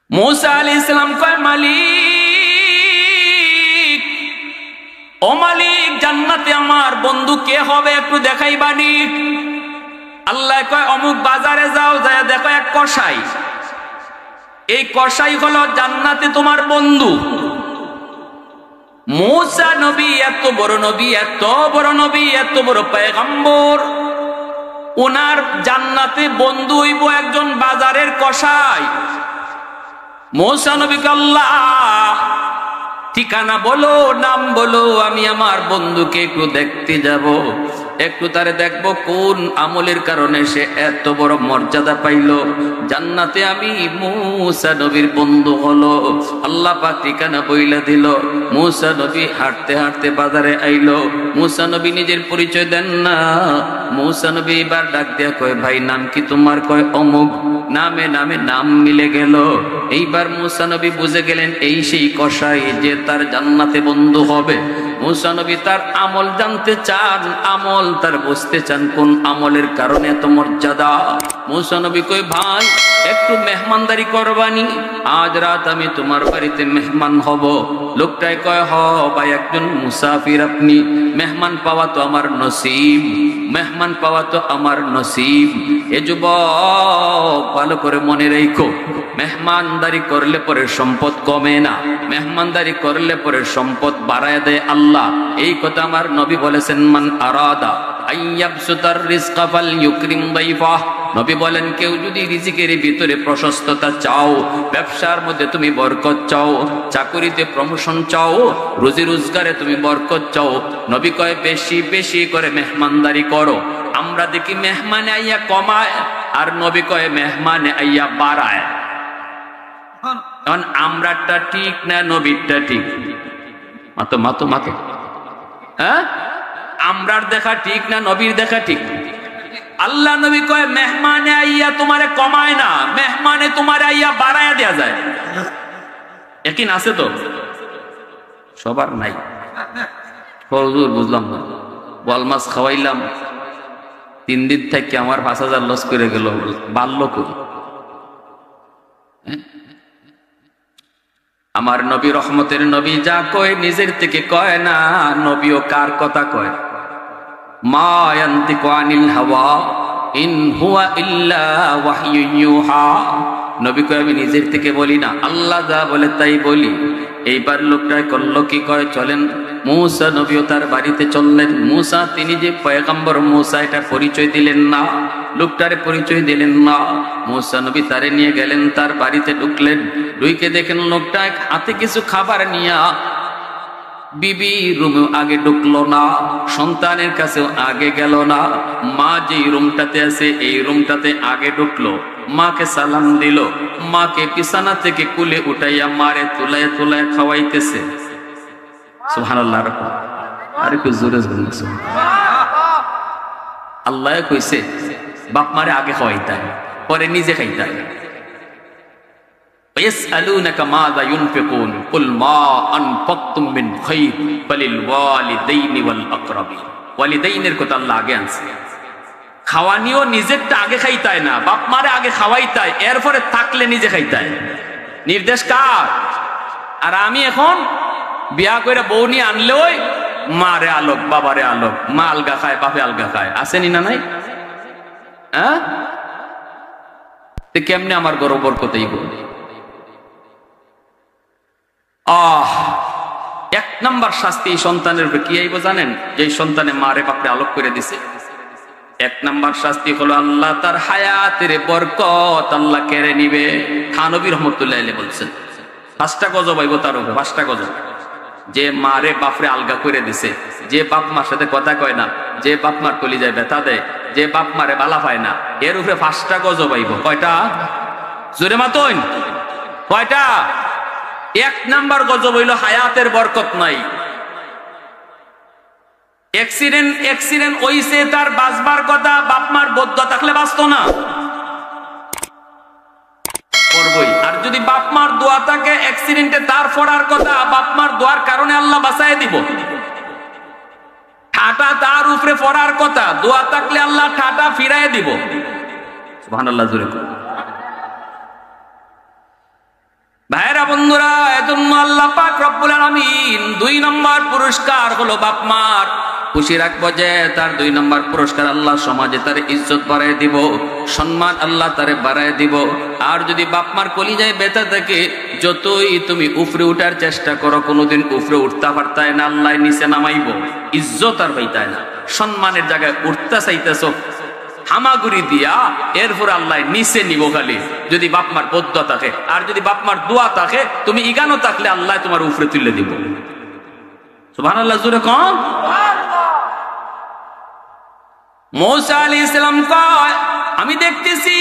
मूसा आलैहिस सालाम कय मालिक ओ मालिक জান্নাতে আমার বন্ধু কে হবে একটু দেখাইবানি। আল্লাহ কয় অমুক বাজারে যাও, যায় দেখো এক কসাই, এই কসাই হলো জান্নাতে তোমার বন্ধু। मूसा नबी এত বড় নবী, এত বড় নবী, এত বড় পয়গম্বর, ওনার জান্নাতে বন্ধু হইব একজন বাজারের কসাই। मूसा नबी কে আল্লাহ ঠিকানা বলো, নাম বলো, আমি আমার বন্ধুকে একটু দেখতে যাব, একটু তারে দেখবো কোন আমলের কারণে সে এত বড় মর্যাদা পাইল জান্নাতে। আমি मूसा নবীর বন্ধু হলো। আল্লাহ পাক ঠিকানা বইলা দিল। मूसा নবী হাঁটতে হাঁটতে বাজারে আইলো। मूसा নবী নিজের পরিচয় দেন না। मूसा নবী এবার ডাক দিয়া কয়, ভাই নাম কি তোমার? কয় অমুক। নামে নামে নাম মিলে গেল। এইবার मूसा নবী বুঝে গেলেন এই সেই কসাই যে তার জান্নাতে বন্ধু হবে। मूसा নবী তার আমল জানতে চান, আমল তার বুঝতে চান কোন আমলের কারণে এত মর্যাদা। मूसा নবী কই, ভাই একটু মেহমানদারি করবানি, আজ রাত আমি তোমার বাড়িতে মেহমান হব। লোকটাই কয়, হ ভাই একজন মুসাফির আপনি, মেহমান পাওয়া তো আমার নসিব, মেহমান পাওয়া তো আমার নসিব। এ যুবক ভালো করে মনে রেখো, মেহমানদারি করলে পরে সম্পদ কমে না, মেহমানদারি করলে পরে সম্পদ বাড়ায় দেয় আল্লাহ। এই কথা আমার নবী বলেছেন, মান আরাদা আইয়াবসুতার রিজকা ফালইউকরিম দাইফাহ। নবী বলেন কেউ যদি রিজিকের ভিতরে প্রশস্ততা চাও, ব্যবসার মধ্যে তুমি বরকত চাও, চাকরিতে প্রমোশন চাও, রুজি রোজগারে তুমি বরকত চাও, নবী কয় বেশি বেশি করে মেহমানদারি করো। আমরা দেখি মেহমানে আইয়া কমায়, আর নবী কয় মেহমানে আইয়া বাড়ায়। কারণ আমরাটা ঠিক না নবীরটা ঠিক? মাতো মাতো মাতো, হ্যাঁ আমরার দেখা ঠিক না নবীর দেখা ঠিক? আল্লাহ নবী কয় মেহমানে আইয়া তোমারে কমায় না, মেহমানে তোমারে আইয়া বাড়ায়া দেয়া যায়। একই আছে তো? সবার নাই। হুজুর বুঝলাম না, বল মাছ খাওয়াইলাম 3 দিন থেকে আমার 5000 লস করে গেল, বাড়লো কই? আমার নবী রহমতের নবী যা কয় নিজের থেকে কয় না, নবীও কার কথা কয়? মা ইয়ান্তিকু আনিল হাওয়া ইন হুয়া ইল্লা ওয়াহয়ু ইউহা। নবী কয় আমি নিজের থেকে বলি না, আল্লাহ যা বলে তাই বলি। এইবার লোকটা করলো কি? কয় চলেন। मूसा নবীও তার বাড়িতে চললেন। मूसा তিনি যে পয়গম্বর, मूसा এটা পরিচয় দিলেন না, লোকটারে পরিচয় দিলেন না। मूसा নবী তারে নিয়ে গেলেন, তার বাড়িতে ঢুকলেন। ঢুকে দেখেন লোকটা হাতে কিছু খাবার নিয়া বিবি রুমে আগে ঢুকলো না, সন্তানের কাছেও আগে গেল না। মা যেই রুমটাতে আছে এই রুমটাতে আগে ঢুকলো, মাকে সালাম দিল, মাকে বিছানা থেকে কুলে উঠাইয়া মারে তুলায় তুলায় খাওয়াইতেছে। সুবহানাল্লাহ। আর একটু জোরে বলুন সুবহানাল্লাহ। আল্লাহ কইছে বাপ মারে আগে খাওয়াইতাই, পরে নিজে খাইতাই। ইয়াসআলুনাকা মাযা ইউনফিকুন কুল মা আনফাকতুম মিন খায়র ফালিল ওয়ালিদাইনি ওয়াল আকরাবিন। ওয়ালিদাইনের কথা আল্লাহ আগে আনছে। খাওয়ানিও নিজেরটা আগে খাইতাই না, বাপ মারে আগে খাওয়াইতাই, এরপরে থাকলে নিজে খাইতাই। নির্দেশ কার? আর আমি এখন বিয়া করে বউ নিয়ে আনলেও মারে আলোক বাবারে আলোক, মা আলগা খায় বাপে আলগা খায়, আসেনি না নাই? হ্যাঁ, কেমনে আমার গর্ব বরকতেই বল। এক নাম্বার শাস্তি এই সন্তানের উপরে কি আইব জানেন? যে সন্তানে মারে বাপরে আলোক করে দিছে, এক নাম্বার শাস্তি হলো আল্লাহ তার হায়াতের বরকত আল্লাহ কেড়ে নিবে। থানবী রহমতুল্লাহ আলাইহি বলছেন 5টা গজব আইব তার উপরে, 5টা গজব। যে মারে বাপরে আলগা করে দিছে, যে বাপ মার সাথে কথা কয় না, যে বাপ মার কলিজায় ব্যথা দেয়, যে বাপ মারে বালা পায় না, এর উপরে 5টা গজব আইব। কয়টা? জোরে মাতইন, কয়টা? 1 নাম্বার গজব হইল হায়াতের বরকত নাই। অ্যাক্সিডেন্ট হইছে, তার বাঁচবার কথা, বাপ মার বদদুয়া থাকলে বাঁচতো না, করবই। আর যদি বাপ মার দোয়া থাকে, অ্যাক্সিডেন্টে তার পড়ার কথা, বাপ মার দোয়ার কারণে আল্লাহ বাঁচায় দিব। ঠাটা তার উপরে পড়ার কথা, দোয়া থাকলে আল্লাহ ঠাটা ফিরায় দিব। সুবহানাল্লাহ জোরে। ভাইরা বন্ধুরা, এজন্য আল্লাহ পাক রব্বুল আলামিন 2 নম্বর পুরস্কার হলো বাপ মার খুশি রাখবো যে তার 2 নম্বর পুরস্কার আল্লাহ সমাজে তার ইজ্জত বাড়ায় দিব, সম্মান আল্লাহ তারে বাড়ায় দিব। আর যদি বাপ মার কলিজায় ব্যথা থাকে, যতই তুমি উপরে উঠার চেষ্টা করো, কোনোদিন উপরে উঠতে পারতায় না, আল্লাহ নিচে নামাইব, ইজ্জত আর পাইতায় না। সম্মানের জায়গায় উঠতে চাইতেছ হামাগুড়ি দিয়া, এরপর আল্লাহ নিচে নিব খালি যদি বাপমার বদুয়া থাকে। আর যদি বাপমার দোয়া থাকে, তুমি ইগানো থাকলে আল্লাহ তোমার উপরে তুলে দিব। সুবহানাল্লাহ, জোরে কম। মূসা আলাইহিস সালাম কয়, আমি দেখতেছি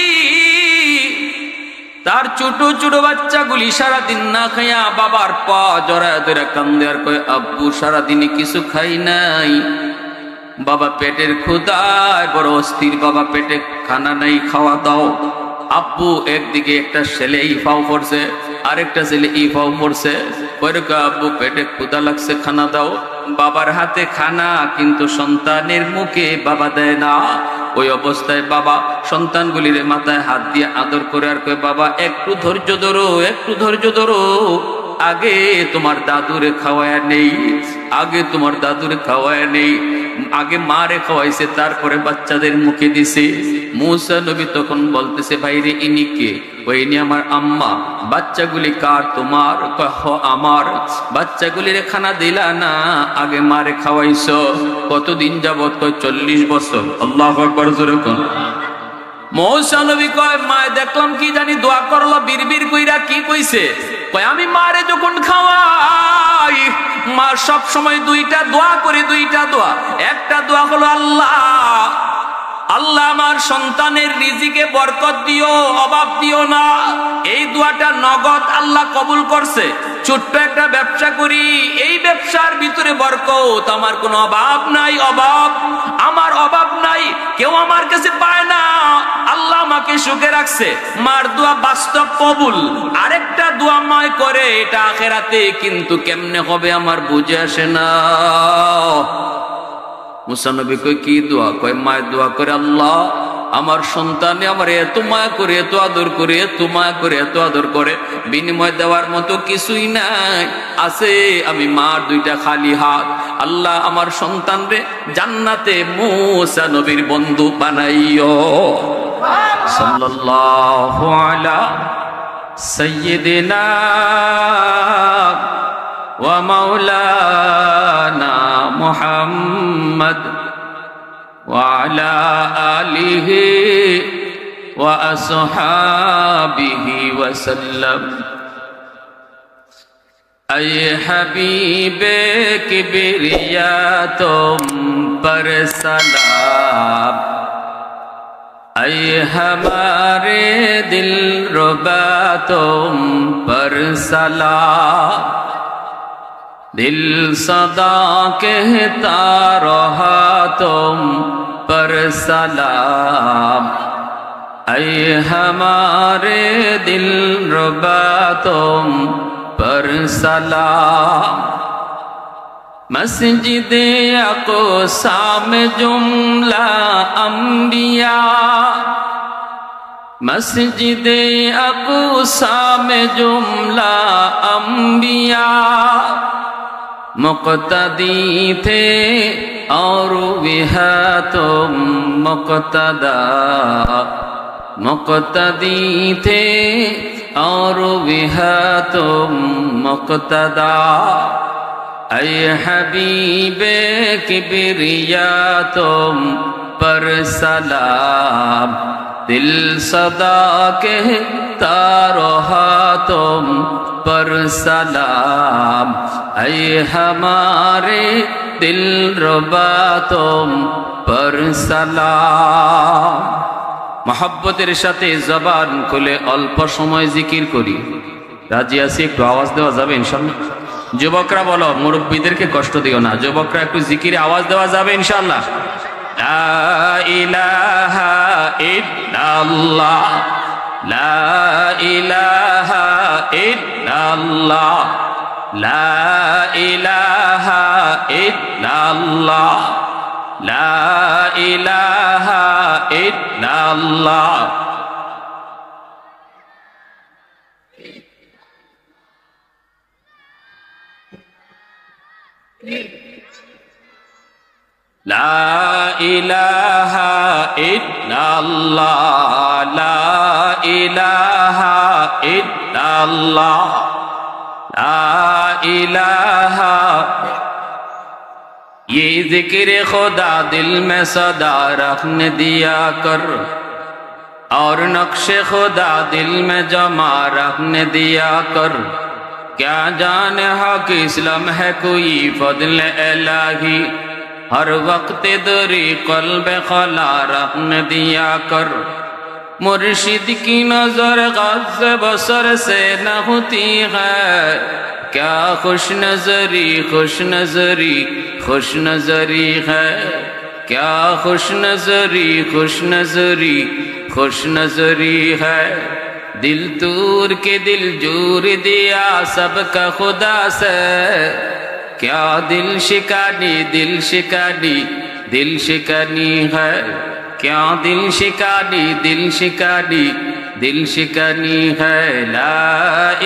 তার ছোট ছোট বাচ্চাগুলি সারাদিন না খাইয়া বাবার পা জড়ায় ধরে কান্দে আর কয়, আব্বু সারাদিনে কিছু খাই নাই, বাবা পেটের ক্ষুধায় বড় অস্থির, বাবা পেটে খানা নাই, খাওয়া দাও। আব্বু একদিকে একটা ছেলে ইফাও করছে, আরেকটা ছেলে ইফাও করছে, আব্বু পেটে ক্ষুধা লাগছে, খানা দাও। বাবার হাতে খানা, কিন্তু সন্তানের মুখে বাবা দেয় না। ওই অবস্থায় বাবা সন্তানগুলির মাথায় হাত দিয়ে আদর করে আর কয়, বাবা একটু ধৈর্য ধরো, একটু ধৈর্য ধরো, আগে তোমার দাদুরে খাওয়ায় নেই, আগে তোমার দাদুরে খাওয়ায় নেই। আগে মারে খাওয়াইছে, তারপরে বাচ্চাদের মুখে দিছে। মূসা নবী তখন বলতেছে, ভাইরে ইনি কে? ইনি আমার আম্মা। বাচ্চাগুলি কার? তোমার। আমার। বাচ্চাগুলির খানা দিলা না, আগে মারে খাওয়াইছো। কতদিন যাবত? 40 বছর। আল্লাহু আকবার, জোরে কোন। মূসা নবী কয়, মায় দেখলাম কি জানি দোয়া করলো, বিড়বিড় কইরা কি কইছে? কয়, আমি মারে যখন খাওয়াই, মা সব সময় 2টা দোয়া করে, 2টা দোয়া। একটা দোয়া হলো, আল্লাহ আল্লাহ আমার সন্তানের রিজিকে বরকত দিও, অভাব দিও না। এই দোয়াটা নগদ আল্লাহ কবুল করছে। ছোট্ট একটা ব্যবসা করি, এই ব্যবসার ভিতরে বরকত, আমার কোনো অভাব নাই, অভাব আমার অভাব নাই, কেউ আমার কাছে পায় না, আল্লাহ আমাকে সুখে রাখছে। মার দোয়া বাস্তব কবুল। আরেকটা দোয়া মায় করে, এটা আখিরাতে, কিন্তু কেমনে হবে আমার বুঝে আসে না। মূসা নবী কয়, কি দোয়া? কয়, মায়ের দোয়া করে, আল্লাহ আমার সন্তানে আমার এত মায়া করে, এত আদর করে, এত মায়া করে, এত আদর করে, বিনিময় দেওয়ার মতো কিছুই নাই, আছে আমি মার 2টা খালি হাত। আল্লাহ আমার সন্তানরে জান্নাতে মূসা নবীর বন্ধু বানাইও। সাল্লাল্লাহু আলা সাইয়্যিদিনা ওয়া মাওলানা মুহাম্মদ ওয়া আলা আলিহি ওয়া আসহাবিহি ওয়া সাল্লাম। ऐ हबीबे किबरिया तुम पर सलाम, ऐ हमारे दिल रुबा तुम पर सलाम, दिल सदा कहता रहा तुम पर सलाम, ऐ हमारे दिल रुबा तुम पर सलाम। मस्जिद अक़सा में जुमला अंबिया, मस्जिद अक़सा में जुमला अंबिया मुक़्तदी थे और वह तुम मुक़्तदा, मुक़्तदी थे और वह तुम मुक़्तदा। ऐ हबीबे किबरिया तुम पर सलाम, दिल सदा कहता रहा तुम पर सलाम, ऐ हमारे दिल रुबा तुम पर सलाम। मोहब्बतेर साथे जबान खुले अल्प समय जिकिर करी। राजी आছি? একটু আওয়াজ দেওয়া যাবে ইনশাআল্লাহ? যুবকরা বলো, মুরব্বীদেরকে কষ্ট দিও না, যুবকরা একটু জিকিরে আওয়াজ দেওয়া যাবে ইনশাআল্লাহ? লা ইলাহা ইল্লাল্লাহ, লা ইলাহা ইল্লাল্লাহ, লা ইলাহা ইল্লাল্লাহ, লা ইলাহা ইল্লাল্লাহ। লা ইলাহা ইল্লাল্লাহ, লা ইলাহা ইল্লাল্লাহ, লা ইলাহা। ये जिक्र खुदा दिल में सदा रखने दिया कर, और नक्शे खुदा दिल में जमा रखने दिया कर। क्या जाने हक इस्लाम है कोई फضل इलाही, हर वक्त दरी क़ल्ब खला रखने दिया कर। मुर्शिद की नजर गज़ बसर से न होती है, क्या खुश नजरी खुश नजरी खुश नजरी है, क्या खुश नजरी खुश नजरी खुश नजरी है। दिल तूर के दिल जूर दिया सबका खुदा से, क्या दिल शिकानी दिल शिकानी दिल शिकानी है, क्या दिल शिकानी दिल शिकानी दिल शिकानी है। ला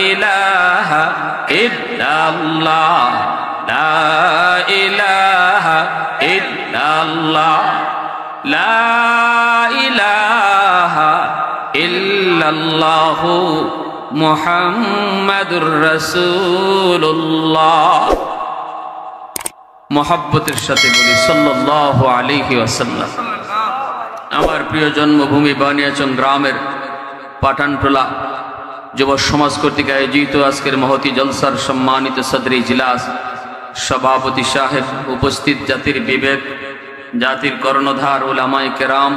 इलाहा इल्लल्लाह, ला इलाहा इल्लल्लाह, ला इलाहा इल्लल्लाह मुहम्मदुर रसूलुल्लाह। मोहब्बतेर साथे बोली सल्लल्लाहु अलैहि वसल्लम। আমার প্রিয় জন্মভূমি বানিয়াচং গ্রামের পাঠানটোলা যুব সমাজ কর্তৃক আয়োজিত আজকের মহতি জলসার সম্মানিত সদরি ইজলাস সভাপতি সাহেব, উপস্থিত জাতির বিবেক, জাতির কর্ণধার উলামায়ে কেরাম,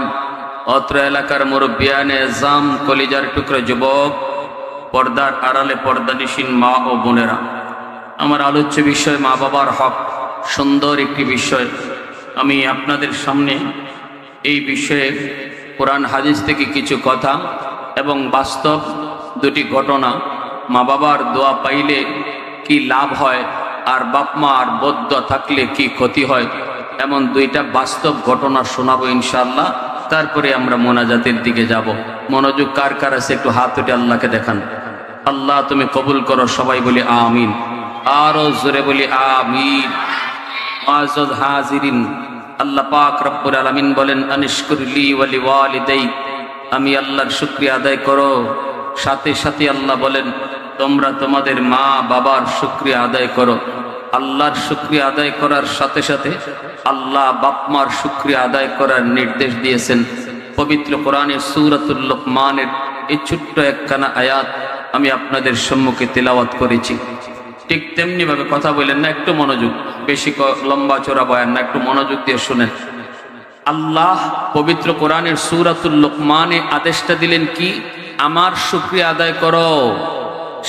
অত্র এলাকার মুরব্বিয়ানে এজাম, কলিজার টুকরো যুবক, পর্দার আড়ালে পর্দানিশীন মা ও বোনেরা, আমার আলোচ্য বিষয় মা বাবার হক। সুন্দর একটি বিষয়। আমি আপনাদের সামনে এই বিষয়ে কোরআন হাদিস থেকে কিছু কথা এবং বাস্তব দুটি ঘটনা, মা বাবার দোয়া পাইলে কি লাভ হয় আর বাপ মার বদ্ধ থাকলে কি ক্ষতি হয়, এমন দুইটা বাস্তব ঘটনা শোনাবো ইনশাআল্লাহ। তারপরে আমরা মোনাজাতের দিকে যাব। মনোযোগ কার কার আছে একটু হাত উঠে আল্লাহকে দেখান। আল্লাহ তুমি কবুল করো। সবাই বলি আমিন, আরো জোরে বলি আমিন। মুআজ্জাজ হাজিরিন, আল্লাহ পাক রব্বুল আলামিন বলেন আনিশকুরলি ওয়া লিওয়ালিদাইক, আমি আল্লাহর শুকরিয়া আদায় করো। সাথে সাথে আল্লাহ বলেন তোমরা তোমাদের মা বাবার শুকরিয়া আদায় করো। আল্লাহর শুকরিয়া আদায় করার সাথে সাথে আল্লাহ বাপ মার শুকরিয়া আদায় করার নির্দেশ দিয়েছেন। পবিত্র কোরআনের সূরাতুল লুকমানের এই ছোট্ট একখানা আয়াত আমি আপনাদের সম্মুখে তেলাওয়াত করেছি। ঠিক তেমনি ভাবে কথা বলেন না, একটু মনোযোগ, বেশি লম্বা চোরা বয়ান না, একটু মনোযোগ দিয়ে শুনেন। আল্লাহ পবিত্র কোরআনের সূরাতুল লুকমানে আদেশটা দিলেন কি? আমার শুকরিয়া আদায় করো।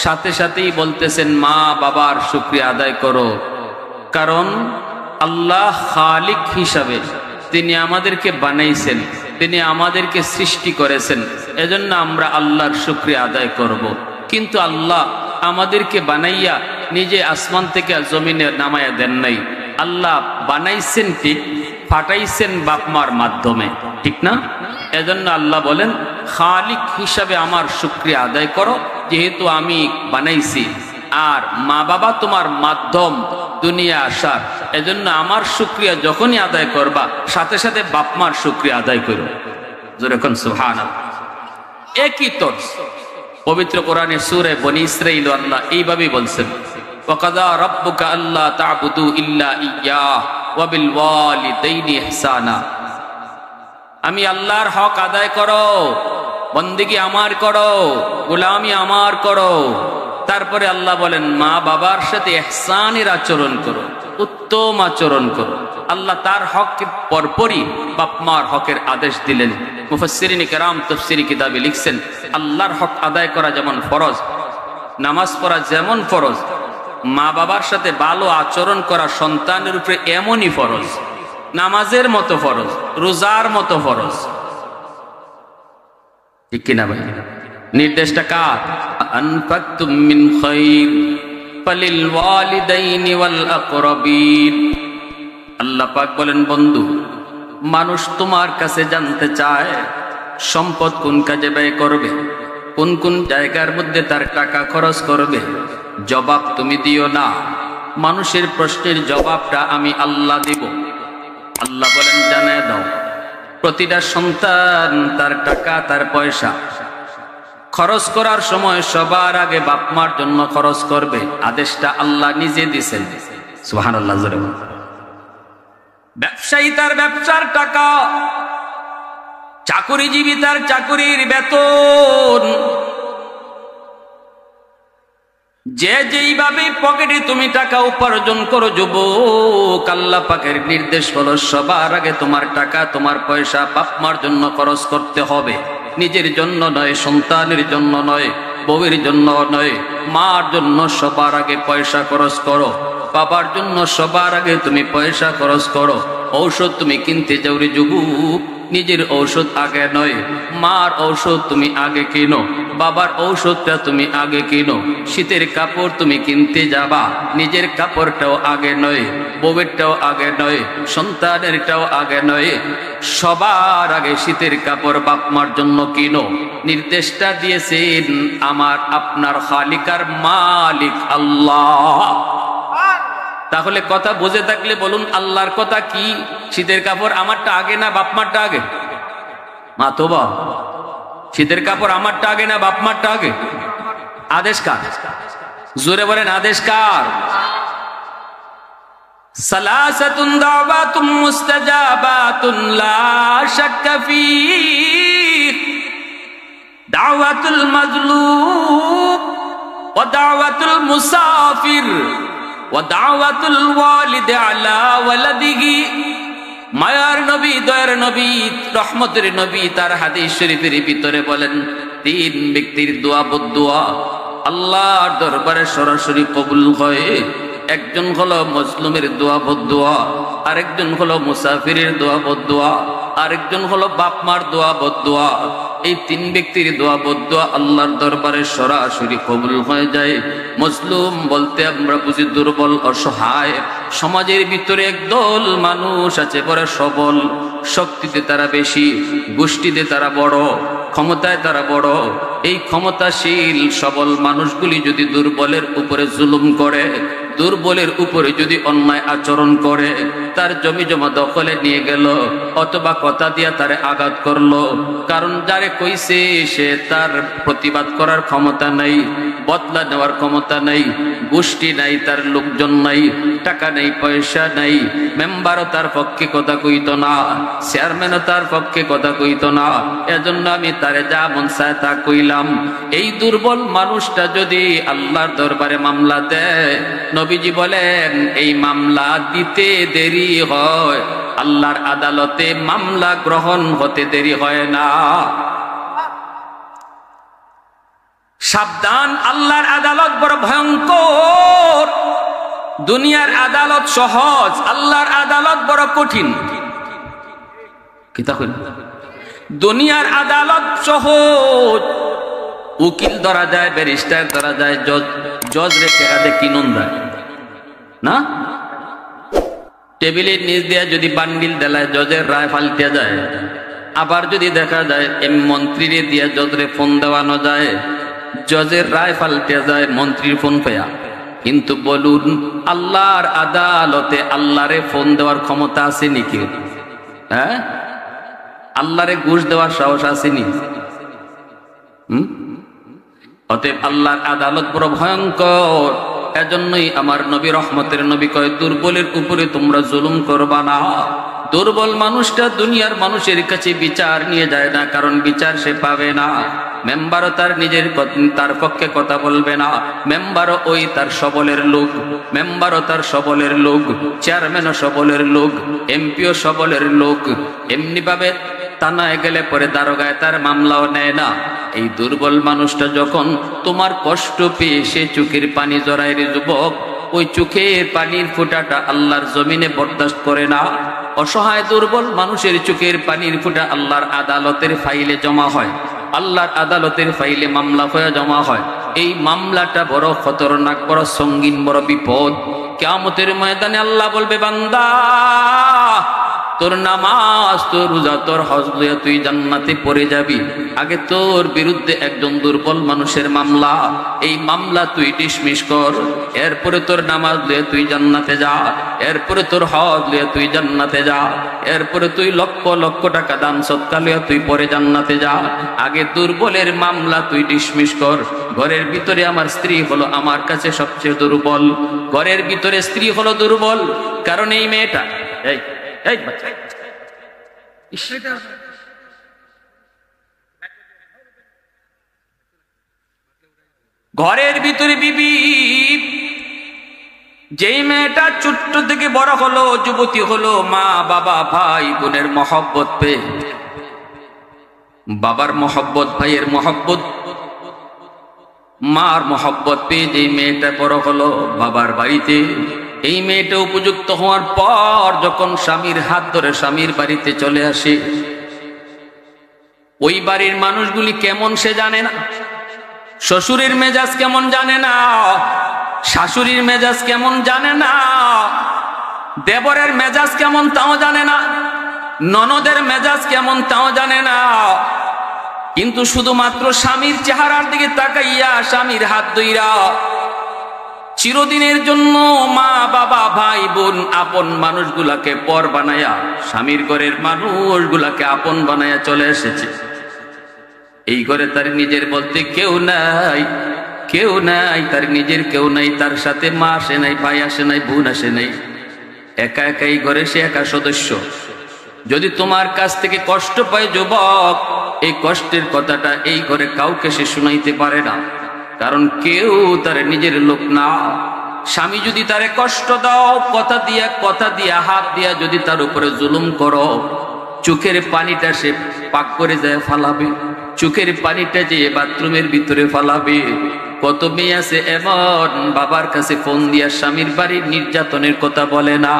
সাথে সাথেই বলতেছেন মা বাবার শুকরিয়া আদায় করো। কারণ আল্লাহ খালিক হিসাবে তিনি আমাদেরকে বানাইছেন, তিনি আমাদেরকে সৃষ্টি করেছেন, এজন্য আমরা আল্লাহর শুকরিয়া আদায় করব। কিন্তু আল্লাহ আমাদেরকে বানাইয়া নিজে আসমান থেকে জমিনে নামায়া দেন নাই। আল্লাহ বানাইছেন ঠিক, ফাটাইছেন বাপ মার মাধ্যমে, ঠিক না? এজন্য আল্লাহ বলেন খালিক হিসাবে আমার শুকরিয়া আদায় করো, যেহেতু আমি বানাইছি। আর মা বাবা তোমার মাধ্যম দুনিয়া আসার, এজন্য আমার শুকরিয়া যখনই আদায় করবা সাথে সাথে বাপ মার শুকরিয়া আদায় করো। যেরকম সুবহানাল্লাহ। একই তর্জ পবিত্র কোরআনে সূরা বনী ইসরাঈল আল্লাহ এইভাবেই বলছেন ওয়াকাযা রাব্বুকা আল্লা তা'বুদু ইল্লা ইয়্যাহ ওয়া বিল ওয়ালিদাইনি ইহসানা। আমি আল্লাহর হক আদায় করো, বন্দেগী আমার করো, গোলামি আমার করো। তারপরে আল্লাহ বলেন মা বাবার সাথে ইহসানের আচরণ করো, উত্তম আচরণ করো। আল্লাহ তার হকের পরপরই বাপ মার হকের আদেশ দিলেন। মুফাসসিরিন কেরাম তাফসীরি কিতাবে লিখছেন আল্লাহর হক আদায় করা যেমন ফরজ, নামাজ পড়া যেমন ফরজ, মা বাবার সাথে ভালো আচরণ করা সন্তানের উপরে এমনই ফরজ। নামাজের মতো ফরজ, রোজার মতো ফরজ, ঠিক কিনা ভাই? নির্দেশটা কার? আনফাকতুম মিন খায়র ফালিল ওয়ালিদাইনি ওয়াল আকরাবিন। আল্লাহ পাক বলেন বন্ধু, মানুষ তোমার কাছে জানতে চায় সম্পদ কোন কাজে ব্যয় করবে, কোন কোন জায়গার মধ্যে তার টাকা খরচ করবে। জবাব তুমি দিও না, মানুষের প্রশ্নের জবাবটা আমি আল্লাহ দেব। আল্লাহ বলেন জানায় দাও, প্রতিটা সন্তান তার টাকা তার পয়সা খরচ করার সময় সবার আগে বাপ মার জন্য খরচ করবে, আদেশটা আল্লাহ নিজে দিয়েছেন। সুবহানাল্লাহ। জোরে বলুন। ব্যবসায়ী তার ব্যবসার টাকা, চাকুরিজীবী তার চাকুরির বেতন, যে যেইভাবে পকেটে তুমি টাকা উপার্জন করো যুবক, আল্লাহ পাকের নির্দেশ হলো সবার আগে তোমার টাকা তোমার পয়সা বাপ মার জন্য খরচ করতে হবে। নিজের জন্য নয়, সন্তানের জন্য নয়, বউয়ের জন্য নয়, মার জন্য সবার আগে পয়সা খরচ করো। বাবার জন্য সবার আগে তুমি পয়সা খরচ করো। ঔষধ তুমি কিনতে যাও রে যুবক, নিজের ঔষধ আগে নয়, মার ঔষধ তুমি আগে কিনো, বাবার ঔষধটা তুমি আগে কিনো। শীতের কাপড় তুমি কিনতে যাবা, নিজের কাপড়টাও আগে নয়, বউয়েরটাও আগে নয়, সন্তানেরটাও আগে নয়, সবার আগে শীতের কাপড় বাপ মার জন্য কিনো। নির্দেশটা দিয়েছেন আমার আপনার খালিকার মালিক আল্লাহ। তাহলে কথা বুঝে থাকলে বলুন আল্লাহর কথা কি? শীতের কাপড় আমারটা আগে না বাপ মারটা আগে? মা তোবা, শীতের কাপড় আমারটা আগে না বাপ মারটা আগে? আদেশ কার? জোরে বলেন আদেশ কার? সালাসাতুন দাওয়াতুম মুস্তাজাবাতুন লা শাক্কা ফীহ, দাওয়াতুল মাজলুম ওয়া দাওয়াতুল মুসাফির ওয়া দাওয়াতুল ওয়ালিদ আলা ওয়ালাদিহি। মায়ার নবী, দয়ার নবী, রহমতের নবী তার হাদিস শরীফের ভিতরে বলেন, তিন ব্যক্তির দোয়া বদদোয়া আল্লাহর দরবারে সরাসরি কবুল হয়। একজন হলো মজলুমের দোয়া বদদোয়া, আরেকজন হলো মুসাফিরের দোয়া বদদোয়া, আরেকজন হলো বাপ মার দোয়া বদদোয়া। এই তিন ব্যক্তির দোয়া বদদোয়া আল্লাহর দরবারে সরাসরি কবুল হয়ে যায়। মজলুম বলতে আমরা বুঝি দুর্বল, অসহায়। সমাজের ভিতরে একদল মানুষ আছে বড় সবল, শক্তিতে তারা বেশি, গোষ্ঠীতে তারা বড়, ক্ষমতায় তারা বড়। এই ক্ষমতাশীল সবল মানুষগুলি যদি দুর্বলের উপরে জুলুম করে, দুর্বলের উপরে যদি অন্যায় আচরণ করে, তার জমি জমা দখলে নিয়ে গেল অথবা কথা দিয়া তারে আঘাত করলো, কারণ যারে কইছে সে তার প্রতিবাদ করার ক্ষমতা নাই, বদলা নেওয়ার ক্ষমতা নাই, গোষ্ঠী নাই, তার লোকজন নাই, টাকা নেই, পয়সা নাই, মেম্বারও তার পক্ষে কথা কইতো না, চেয়ারম্যানও তার পক্ষে কথা কইতো না, এজন্য আমি তারে যা মন চায় তা কইলাম। এই দুর্বল মানুষটা যদি আল্লাহর দরবারে মামলা দেয়, নবীজি বলেন এই মামলা দিতে দেরি হয়, আল্লাহর আদালতে মামলা গ্রহণ হতে দেরি হয় না। সাবধান, আল্লাহর আদালত বড় ভয়ঙ্কর। দুনিয়ার আদালত সহজ, আল্লাহর আদালত বড় কঠিন। কি তা কইল? দুনিয়ার আদালত সহজ, উকিল ধরা যায়, ব্যারিস্টার ধরা যায়, জজ রেখে আদে কিনুন দেয় না, টেবিলের নিচ দিয়ে যদি বান্ডিল দেলায় জজের রায় ফালতে যায়। আবার যদি দেখা যায় মন্ত্রীরে দিয়ে জজরে ফোন দেওয়ানো যায়, জজের রায় ফালতে যায় মন্ত্রীর ফোন পেয়া। কিন্তু বলুন আল্লাহর আদালতে আল্লাহরে ফোন দেওয়ার ক্ষমতা আছে নাকি? হ্যাঁ, আল্লাহরে ঘুষ দেওয়ার সাহস আসেনি? অতএব আল্লাহর আদালত বড় ভয়ঙ্কর। এজন্যই আমার নবী রহমতের নবী কয়, দুর্বলের উপরে তোমরা জুলুম করবা না। দুর্বল মানুষটা দুনিয়ার মানুষের কাছে বিচার নিয়ে যায় না, কারণ বিচার সে পাবে না। মেম্বারও তার নিজের তার পক্ষে কথা বলবে না, মেম্বারও ওই তার সবলের লোক, মেম্বারও তার সবলের লোক, চেয়ারম্যানও সবলের লোক, এমপিও সবলের লোক। এমনি ভাবে থানায় গেলে পরে দারোগায় তার মামলাও নেয় না। এই দুর্বল মানুষটা যখন তোমার কষ্ট পেয়ে সে চোখের পানি জড়ায় রে যুবক, ওই চোখের পানির ফোঁটাটা আল্লাহর জমিনে বরদাস্ত করে না। অসহায় দুর্বল মানুষের চোখের পানির ফোঁটা আল্লাহর আদালতের ফাইলে জমা হয়, আল্লাহর আদালতের ফাইলে মামলা হয়ে জমা হয়। এই মামলাটা বড় খতরনাক, বড় সঙ্গীন, বড় বিপদ। কিয়ামতের ময়দানে আল্লাহ বলবে, বান্দা তোর নামাজ, তোর রোজা, তোর হজ লইয়া তুই জান্নাতে পড়ে যাবি। আগে তোর বিরুদ্ধে একজন দুর্বল মানুষের মামলা, এই মামলা তুই ডিসমিস কর। এরপরে তোর নামাজ লইয়া তুই জান্নাতে যা, এরপরে তোর হজ লইয়া তুই জান্নাতে যা, এরপরে তুই লক্ষ লক্ষ টাকা দান সদকা লইয়া তুই পরে জান্নাতে যা। আগে দুর্বলের মামলা তুই ডিসমিস কর। ঘরের ভিতরে আমার স্ত্রী হলো আমার কাছে সবচেয়ে দুর্বল, ঘরের ভিতরে স্ত্রী হলো দুর্বল, কারণ এই মেয়েটা এই বাচ্চা ঘরের ভিতরে বিবি, যেই মেয়েটা ছোট্ট থেকে বড় হলো, যুবতী হলো, মা বাবা ভাই বোনের মহব্বত পেয়ে, বাবার মহব্বত, ভাইয়ের মহব্বত, মার মহব্বত পেয়ে যেই মেয়েটা বড় হলো বাবার বাড়িতে, এই মেয়েটা উপযুক্ত হওয়ার পর যখন স্বামীর হাত ধরে স্বামীর বাড়িতে চলে আসে, ওই বাড়ির মানুষগুলি কেমন সে জানে না, শ্বশুরের মেজাজ কেমন জানে না, শাশুড়ির মেজাজ কেমন জানে না, দেবরের মেজাজ কেমন তাও জানে না, ননদের মেজাজ কেমন তাও জানে না। কিন্তু শুধুমাত্র স্বামীর চেহারার দিকে তাকাইয়া স্বামীর হাত ধইরা চিরদিনের জন্য মা বাবা ভাই বোন আপন মানুষগুলাকে পর বানায়া, স্বামীর ঘরের মানুষগুলাকে আপন বানায়া চলে এসেছে। এই ঘরে তার নিজের বলতে কেউ নাই, কেউ নাই, তার নিজের কেউ নাই, তার সাথে মা আসে নাই, ভাই আসে নাই, বোন আসে নাই, একা একা এই ঘরে সে একা সদস্য। যদি তোমার কাছ থেকে কষ্ট পায় যুবক, এই কষ্টের কথাটা এই ঘরে কাউকে সে শুনাইতে পারে না, কারণ কেউ তার নিজের লোক না। স্বামী যদি তারে কষ্ট দাও, কথা দিয়া হাত দিয়া যদি তার উপরে জুলুম করো, চোখের পানিটা সে পাক করে যায় ফালাবে, চোখের পানিটা যে বাথরুমের ভিতরে ফালাবে। কত মেয়ে আছে এমন বাবার কাছে ফোন দিয়া স্বামীর বাড়ির নির্যাতনের কথা বলে না,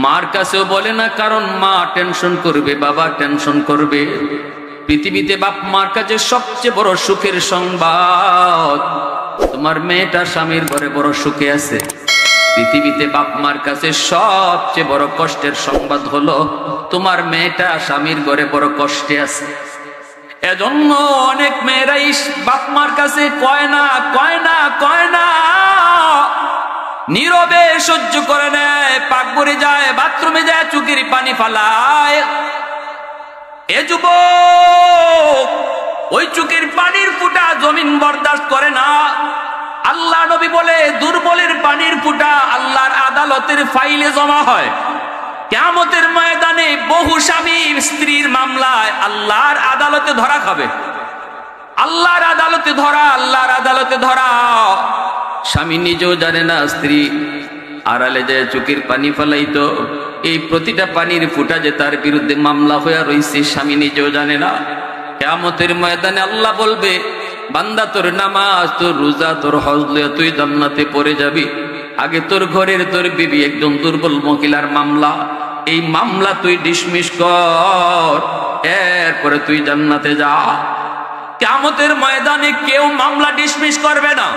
মার কাছেও বলে না, কারণ মা টেনশন করবে, বাবা টেনশন করবে। পৃথিবীতে বাপ মার কাছে সবচেয়ে বড় সুখের সংবাদ, তোমার মেয়েটা স্বামীর ঘরে বড় সুখে আছে। পৃথিবীতে বাপ মার কাছে সবচেয়ে বড় কষ্টের সংবাদ হলো তোমার মেয়েটা স্বামীর ঘরে বড় কষ্টে আছে। এজন্য অনেক মেয়েরাই বাপ মার কাছে কয় না, নীরবে সহ্য করে নেয়, পাকঘরে যায়, বাথরুমে যায়, চোখের পানি ফালায়। এ যুবক, ওই চোখের পানির ফুটা জমিন বরদাস্ত করে না। আল্লাহ নবী বলে, দুর্বলের পানির ফুটা আল্লাহর আদালতের ফাইলে জমা হয়। কিয়ামতের ময়দানে বহু স্বামী স্ত্রীর মামলায় আল্লাহর আদালতে ধরা খাবে, আল্লাহর আদালতে ধরা, আল্লাহর আদালতে ধরা। স্বামী নিজেও জানে না, স্ত্রী আড়ালে যায় চোখের পানি ফেলাইতো, এই প্রতিটা পানির ফুটা যে তার বিরুদ্ধে মামলা হয়ে রয়েছে, স্বামী নিজেও জানে না। কিয়ামতের ময়দানে আল্লাহ বলবে, বান্দা তোর নামাজ, তোর রোজা, তোর হজ লইয়া তুই জান্নাতে পড়ে যাবি। আগে তোর ঘরের তোর বিবি একজন দুর্বল মহিলার মামলা, এই মামলা তুই ডিসমিস কর, এরপরে তুই জান্নাতে যা। কিয়ামতের ময়দানে কেউ মামলা ডিসমিস করবে না।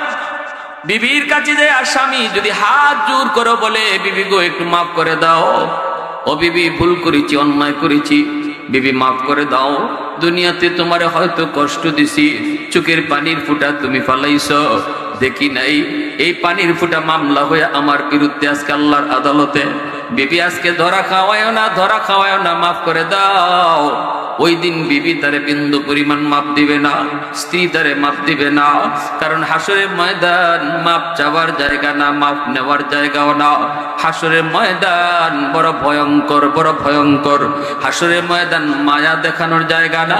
বিবির কাছে যায় আর স্বামী যদি হাত জোর করে বলে, বিবি গো একটু মাফ করে দাও, ও বিবি ভুল করেছি, অন্যায় করেছি, বিবি মাফ করে দাও, দুনিয়াতে তোমারে হয়তো কষ্ট দিছি, চোখের পানির ফুটা তুমি ফালাইছো, দেখি নাই, এই পানির ফুটা মামলা হয়ে আমার বিরুদ্ধে আজকে আল্লাহর আদালতে। বিবি আজকে ধরা খাওয়ায় না, ধরা খাওয়ায় না, মাফ করে দাও। ওই দিন বিবি তারে বিন্দু পরিমাণ মাপ দিবে না, স্ত্রী তারে মাপ দিবে না, কারণ হাসরের ময়দান মাপ চাওয়ার জায়গা না, মাপ নেওয়ার জায়গাও না। হাসরের ময়দান বড় ভয়ঙ্কর, বড় ভয়ঙ্কর। হাসরের ময়দান মায়া দেখানোর জায়গা না,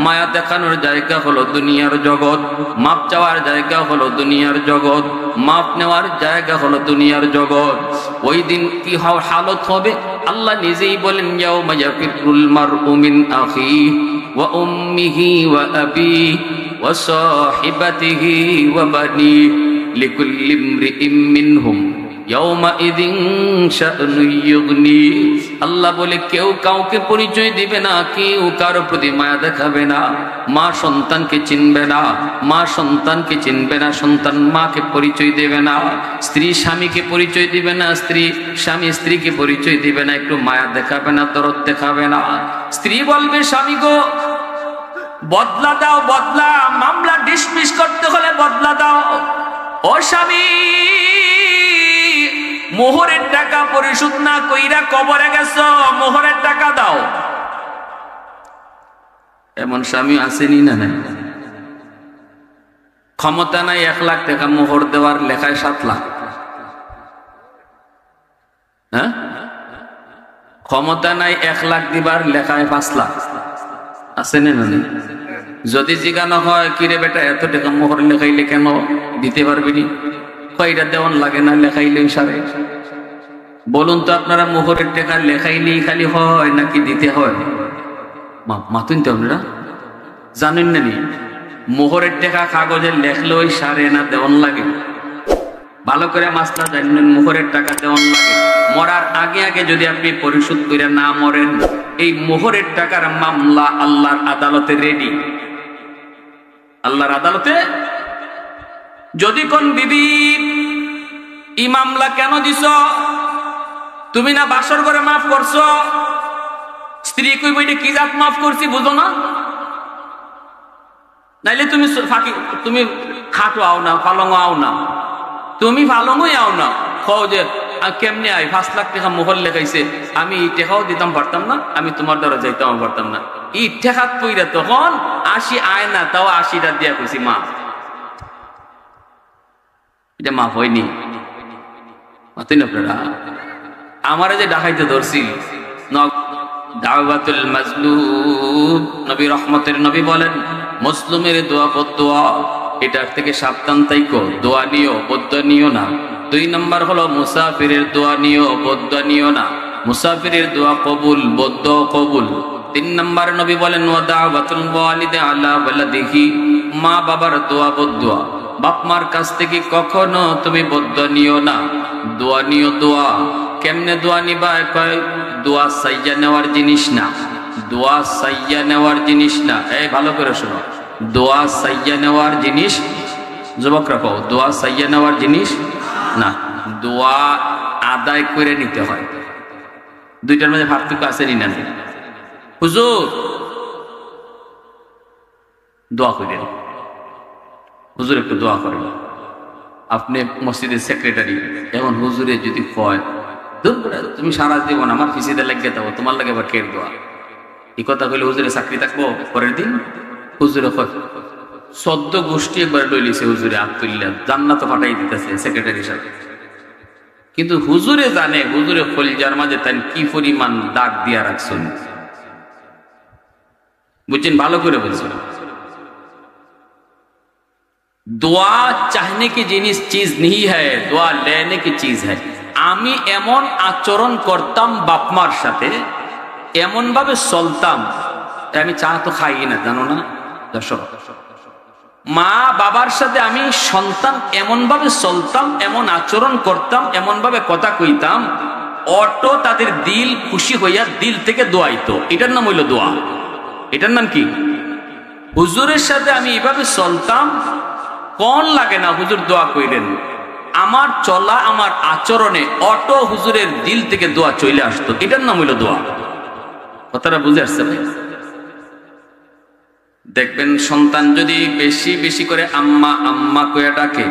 মায়া দেখানোর জায়গা হলো দুনিয়ার জগৎ, মাপ চাওয়ার জায়গা হলো দুনিয়ার জগৎ, মাপ নেওয়ার জায়গা হলো দুনিয়ার জগৎ। ওই দিন কি হালত হবে আল্লাহ নিজেই বলেন, ইয়াউমা ইয়াফিরুল মারউ মিন আখিহি ওয়া উম্মিহি ওয়া আবিহি ওয়া সাহিবাতিহি ওয়া বানিহি লিকুল্লি ইমরিইম মিনহুম ইয়াউমা ইযিন শা'নুন ইউগনি। আল্লাহ বলে কেউ কাউকে পরিচয় দিবে না, কেউ কারো প্রতি মায়া দেখাবে না। মা সন্তানকে চিনবে না, মা সন্তানকে চিনবে না, সন্তান মাকে পরিচয় দেবে না, স্ত্রী স্বামীকে পরিচয় দিবে না, স্ত্রী স্বামী স্ত্রীকে পরিচয় দিবে না, একটু মায়া দেখাবে না, দরদ দেখাবে না। স্ত্রী বলবে স্বামী গো বদলা দাও, বদলা, মামলা ডিসমিস করতে হলে বদলা দাও। ও স্বামী মোহরের টাকা পরিশোধ না কইরা কবরে গেছো, মোহরের টাকা দাও। এমন স্বামী আসেনি না? নাই? ক্ষমতা নাই 1 লাখ টাকা মোহর দেওয়ার, লেখায় 7 লাখ। হ্যাঁ, ক্ষমতা নাই 1 লাখ দিবার, লেখায় 5 লাখ। আসেনি না? নাই? যদি জিজ্ঞানো হয় কিরে বেটা এত টাকা মোহর লেখাইলে কেন, দিতে পারবিনি? কয়টা দেওয়ান লাগে না লেখাইলেই সারে? বলুন তো আপনারা, মোহরের টাকা লেখাইলেই খালি হয় নাকি দিতে হয়? মাতুন তো আপনারা জানেন না নি? মোহরের টাকা কাগজে লেখলে ওই সারে না দেওয়ান লাগে? ভালো করে মাসটা জানেন, মোহরের টাকা দেওয়ান লাগে। মরার আগে আগে যদি আপনি পরিশোধ করে না মরেন, এই মোহরের টাকার মামলা আল্লাহর আদালতে রেডি। আল্লাহর আদালতে যদি কোন বিবি এই মামলা কেন দিছ, তুমি না বাসর করে মাফ করছো, স্ত্রী কই বইটা কি জাত মাফ করছি বুঝো না? নাইলে তুমি ফাঁকি, তুমি খাটো আও না, পালঙ্গ আও না, তুমি পালঙ্গই আও না। কও যে কেমনে আই 5 লাখ টাকা মোহর লেখাইছে, আমি এই টাকাও দিতাম পারতাম না, আমি তোমার দ্বারা যাইতাম পারতাম না। এই ঠেকাত পইরা তখন 80 আয় না, তাও 80টা দিয়া কইছি মাফ। এটা মাফ হয়নি। মাতুন আপনারা, আমারে যে ডাকাইতে ধরছি দাওয়াতুল মাজলুম, নবী রহমতের নবী বলেন মুসলিমের দোয়া বদদোয়া, এটার থেকে সাবধান থাইকো, দোয়া নিও বদদোয়া নিও না। 2 নম্বর হলো মুসাফিরের দোয়া নিও বদদোয়া নিও না। মুসাফিরের দোয়া কবুল, বদদোয়া কবুল। 3 নম্বর নবী বলেন ওয়া দাওয়াতুল ওয়ালিদি আলা ওয়ালাদিহি, মা বাবার দোয়া বদদোয়া, বাপ মার কাছ থেকে কখনো তুমি বদদোয়া নিও না, দোয়া নিও। দোয়া কেমনে দোয়া নিবা? কয় দোয়া সাইয়া নেওয়ার জিনিস না, দোয়া সাইয়া নেওয়ার জিনিস না। এই ভালো করে শোনো, দোয়া সাইয়া নেওয়ার জিনিস, যুবকরা কও, দোয়া সাইয়া নেওয়ার জিনিস না, দোয়া আদায় করে নিতে হয়। দুইটার মধ্যে পার্থক্য আছে নি না? হুজুর দোয়া করেন, হুজুর একটু দোয়া করেন। আপনি মসজিদের সেক্রেটারি, এখন হুজুরে যদি কয় তুমি সারা জীবন আমার ফিসিতে লেগে যাবো, তোমার লাগে আবার কের দোয়া, এই কথা কইলে হুজুরে চাকরি থাকবো? পরের দিন হুজুরে 14 গোষ্ঠী একবার লইলিছে হুজুরে আব্দুল্লাহ, জান্নাত ফাটাই দিতেছে সেক্রেটারি সাহেব। কিন্তু হুজুরে জানে, হুজুরে কলিজার মাঝে তাই কি পরিমাণ দাগ দিয়া রাখছেন, বুঝছেন? ভালো করে বলছেন। दुआ चाहने की जिनिस चीज नहीं है, दुआ लेने की चीज है। আমি এমন আচরণ করতাম বাপমার সাথে, এমন ভাবে চলতাম, আমি চা তো খাই না, জানো না দর্শক? মা বাবার সাথে আমি সন্তান এমন ভাবে চলতাম, এমন আচরণ করতাম, এমন ভাবে কথা কইতাম, অটো তাদের দিল খুশি হইয়া দিল থেকে দোয়াইতো। এটার নাম হইল দোয়া। এটার নাম কি? হুজুরের সাথে আমি এইভাবে চলতাম, কোন লাগে না হুজুর দোয়া কইলেন, আমার চলা আমার আচরণে অটো হুজুরের দিল থেকে দোয়া চলে আসতো। এটার নাম হইল দোয়া। কথাটা বুঝে আসছে ভাই? দেখবেন সন্তান যদি বেশি বেশি করে আম্মা আম্মা কইয়া ডাকে,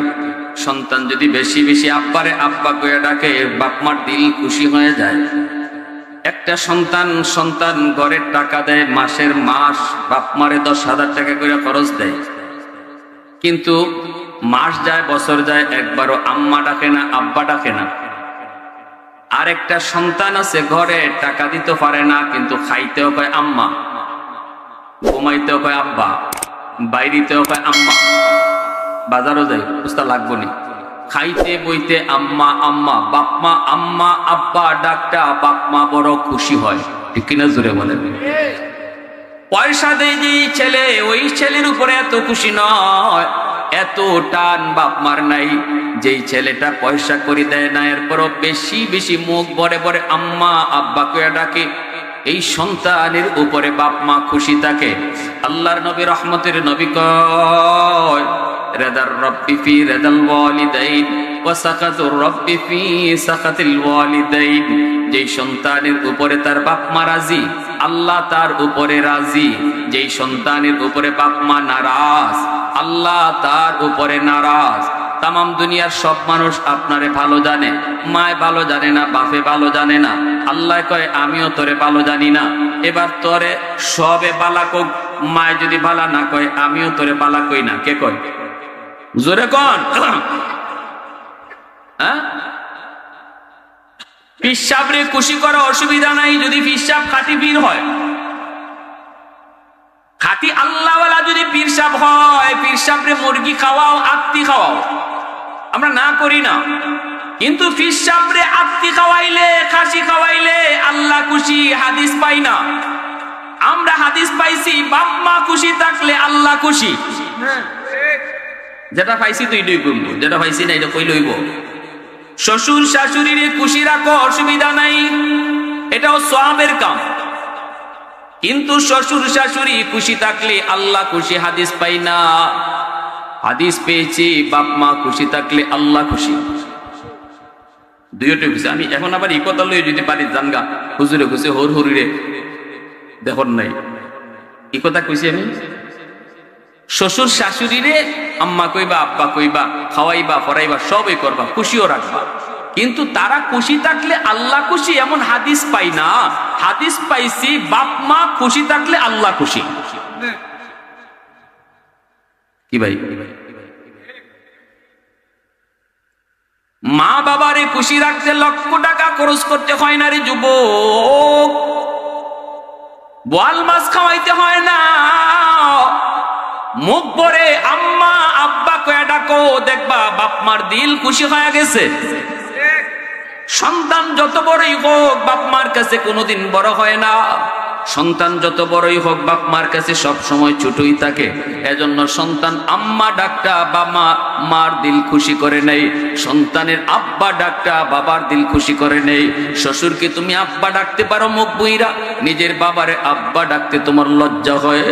সন্তান যদি বেশি বেশি আব্বারে আব্বা কইয়া ডাকে, বাপমার দিল খুশি হয়ে যায়। একটা সন্তান ঘরের টাকা দেয়, মাসের মাস বাপমারে 10,000 টাকা করে খরচ দেয়, কিন্তু মাস যায় বছর যায়, একবারও আম্মা ডাকে না, আব্বা ডাকে না। আর একটা সন্তান আছে ঘরে টাকা দিতে পারে না, কিন্তু খাইতেও কয় আম্মা, ঘুমাইতেও কয় আব্বা, বাইরেতেও কয় আম্মা, বাজারও যাই বুঝতে লাগবো নি, খাইতে বইতে আম্মা আম্মা, বাপমা আম্মা আব্বা ডাকটা বাপমা বড় খুশি হয়। ঠিক কিনা জোরে বলেন? পয়সা দেয় যে ছেলে, ওই ছেলের উপরে এত খুশি নয়। এত টান বাপ মার নাই। যেই ছেলেটা পয়সা করে দেয় না, এরপরও বেশি বেশি মুখ ভরে ভরে আম্মা আব্বা কইয়া ডাকে, এই সন্তানের উপরে বাপ মা খুশি থাকে। আল্লাহর নবী রহমতের নবী কয়, রেদার রব্বি ফি রেদাল ওয়ালিদাইন ওয়া সাকাতুর রব্বি ফি সাকাতিল ওয়ালিদাইন। যেই সন্তানের উপরে তার বাপ মা রাজি, আল্লাহ তার উপরে রাজি। যেই সন্তানের উপরে বাপ মা নারাজ, আল্লাহ তার উপরে নারাজ। তামাম দুনিয়ার সব মানুষ আপনারে ভালো জানে, মায় ভালো জানে না, বাপে ভালো জানে না। আল্লাহ কয় আমিও তোরে ভালো জানি না, এবার তোরে সবে বালা কোক। মায় যদি বালা না কয় আমিও তোরে বালা কই না। কে কয়? জোরে কন। হ্যাঁ, পিসাবরে খুশি করা অসুবিধা নাই যদি পিসাব খাঁটি পীর হয়। খাঁটি আল্লাহওয়ালা যদি পীর সাহেব হয়, পীর সাহেবরে মুরগি খাওয়াও, আত্মি খাওয়াও, আমরা না করি না। কিন্তু পীর সাহেবরে আত্মি খাওয়াইলে, খাসি খাওয়াইলে আল্লাহ খুশি, হাদিস পাই না। আমরা হাদিস পাইছি বাপ মা খুশি থাকলে আল্লাহ খুশি। যেটা পাইছি তুই লইব, যেটা পাইছি না এটা কই লইব। শ্বশুর শাশুড়ির খুশি রাখো, অসুবিধা নাই, এটাও সওয়াবের কাম। কিন্তু শ্বশুর শাশুড়ি খুশি থাকলে আল্লাহ খুশি, হাদিস পাই না। হাদিস পেয়েছি বাপ মা খুশি থাকলে আল্লাহ খুশি। দুইটা খুশি। আমি এখন আবার কথা লই যদি পারি জানগা হুজুরে খুশি, হর হরিরে দেখুন নাই এই কথা কইছি আমি। শ্বশুর শাশুড়িরে আম্মা কইবা, আব্বা কইবা, খাওয়াইবা, পড়াইবা, সবই করবা, খুশিও রাখবা। কিন্তু তারা খুশি থাকলে আল্লাহ খুশি এমন হাদিস পাই না। হাদিস পাইছি বাপ মা খুশি থাকলে আল্লাহ খুশি। কি ভাই? মা বাবারে খুশি রাখতে লক্ষ টাকা খরচ করতে হয় না রে যুবক, বোয়াল মাছ খাওয়াইতে হয় না। মুখ ভরে আম্মা আব্বা কয়া ডাকো, দেখবা বাপ মার দিল খুশি হয়ে গেছে। সন্তান যত বড়ই হোক বাপ মার কাছে কোনোদিন বড় হয় না। সন্তান যত বড়ই হোক বাপ মার কাছে সব সময় ছোটই থাকে। এজন্য সন্তান আম্মা ডাকটা বাবা মার দিল খুশি করে নেই, সন্তানের আব্বা ডাকটা বাবার দিল খুশি করে নেই। শ্বশুরকে তুমি আব্বা ডাকতে পারো মুখ বুইরা, নিজের বাবারে আব্বা ডাকতে তোমার লজ্জা হয়।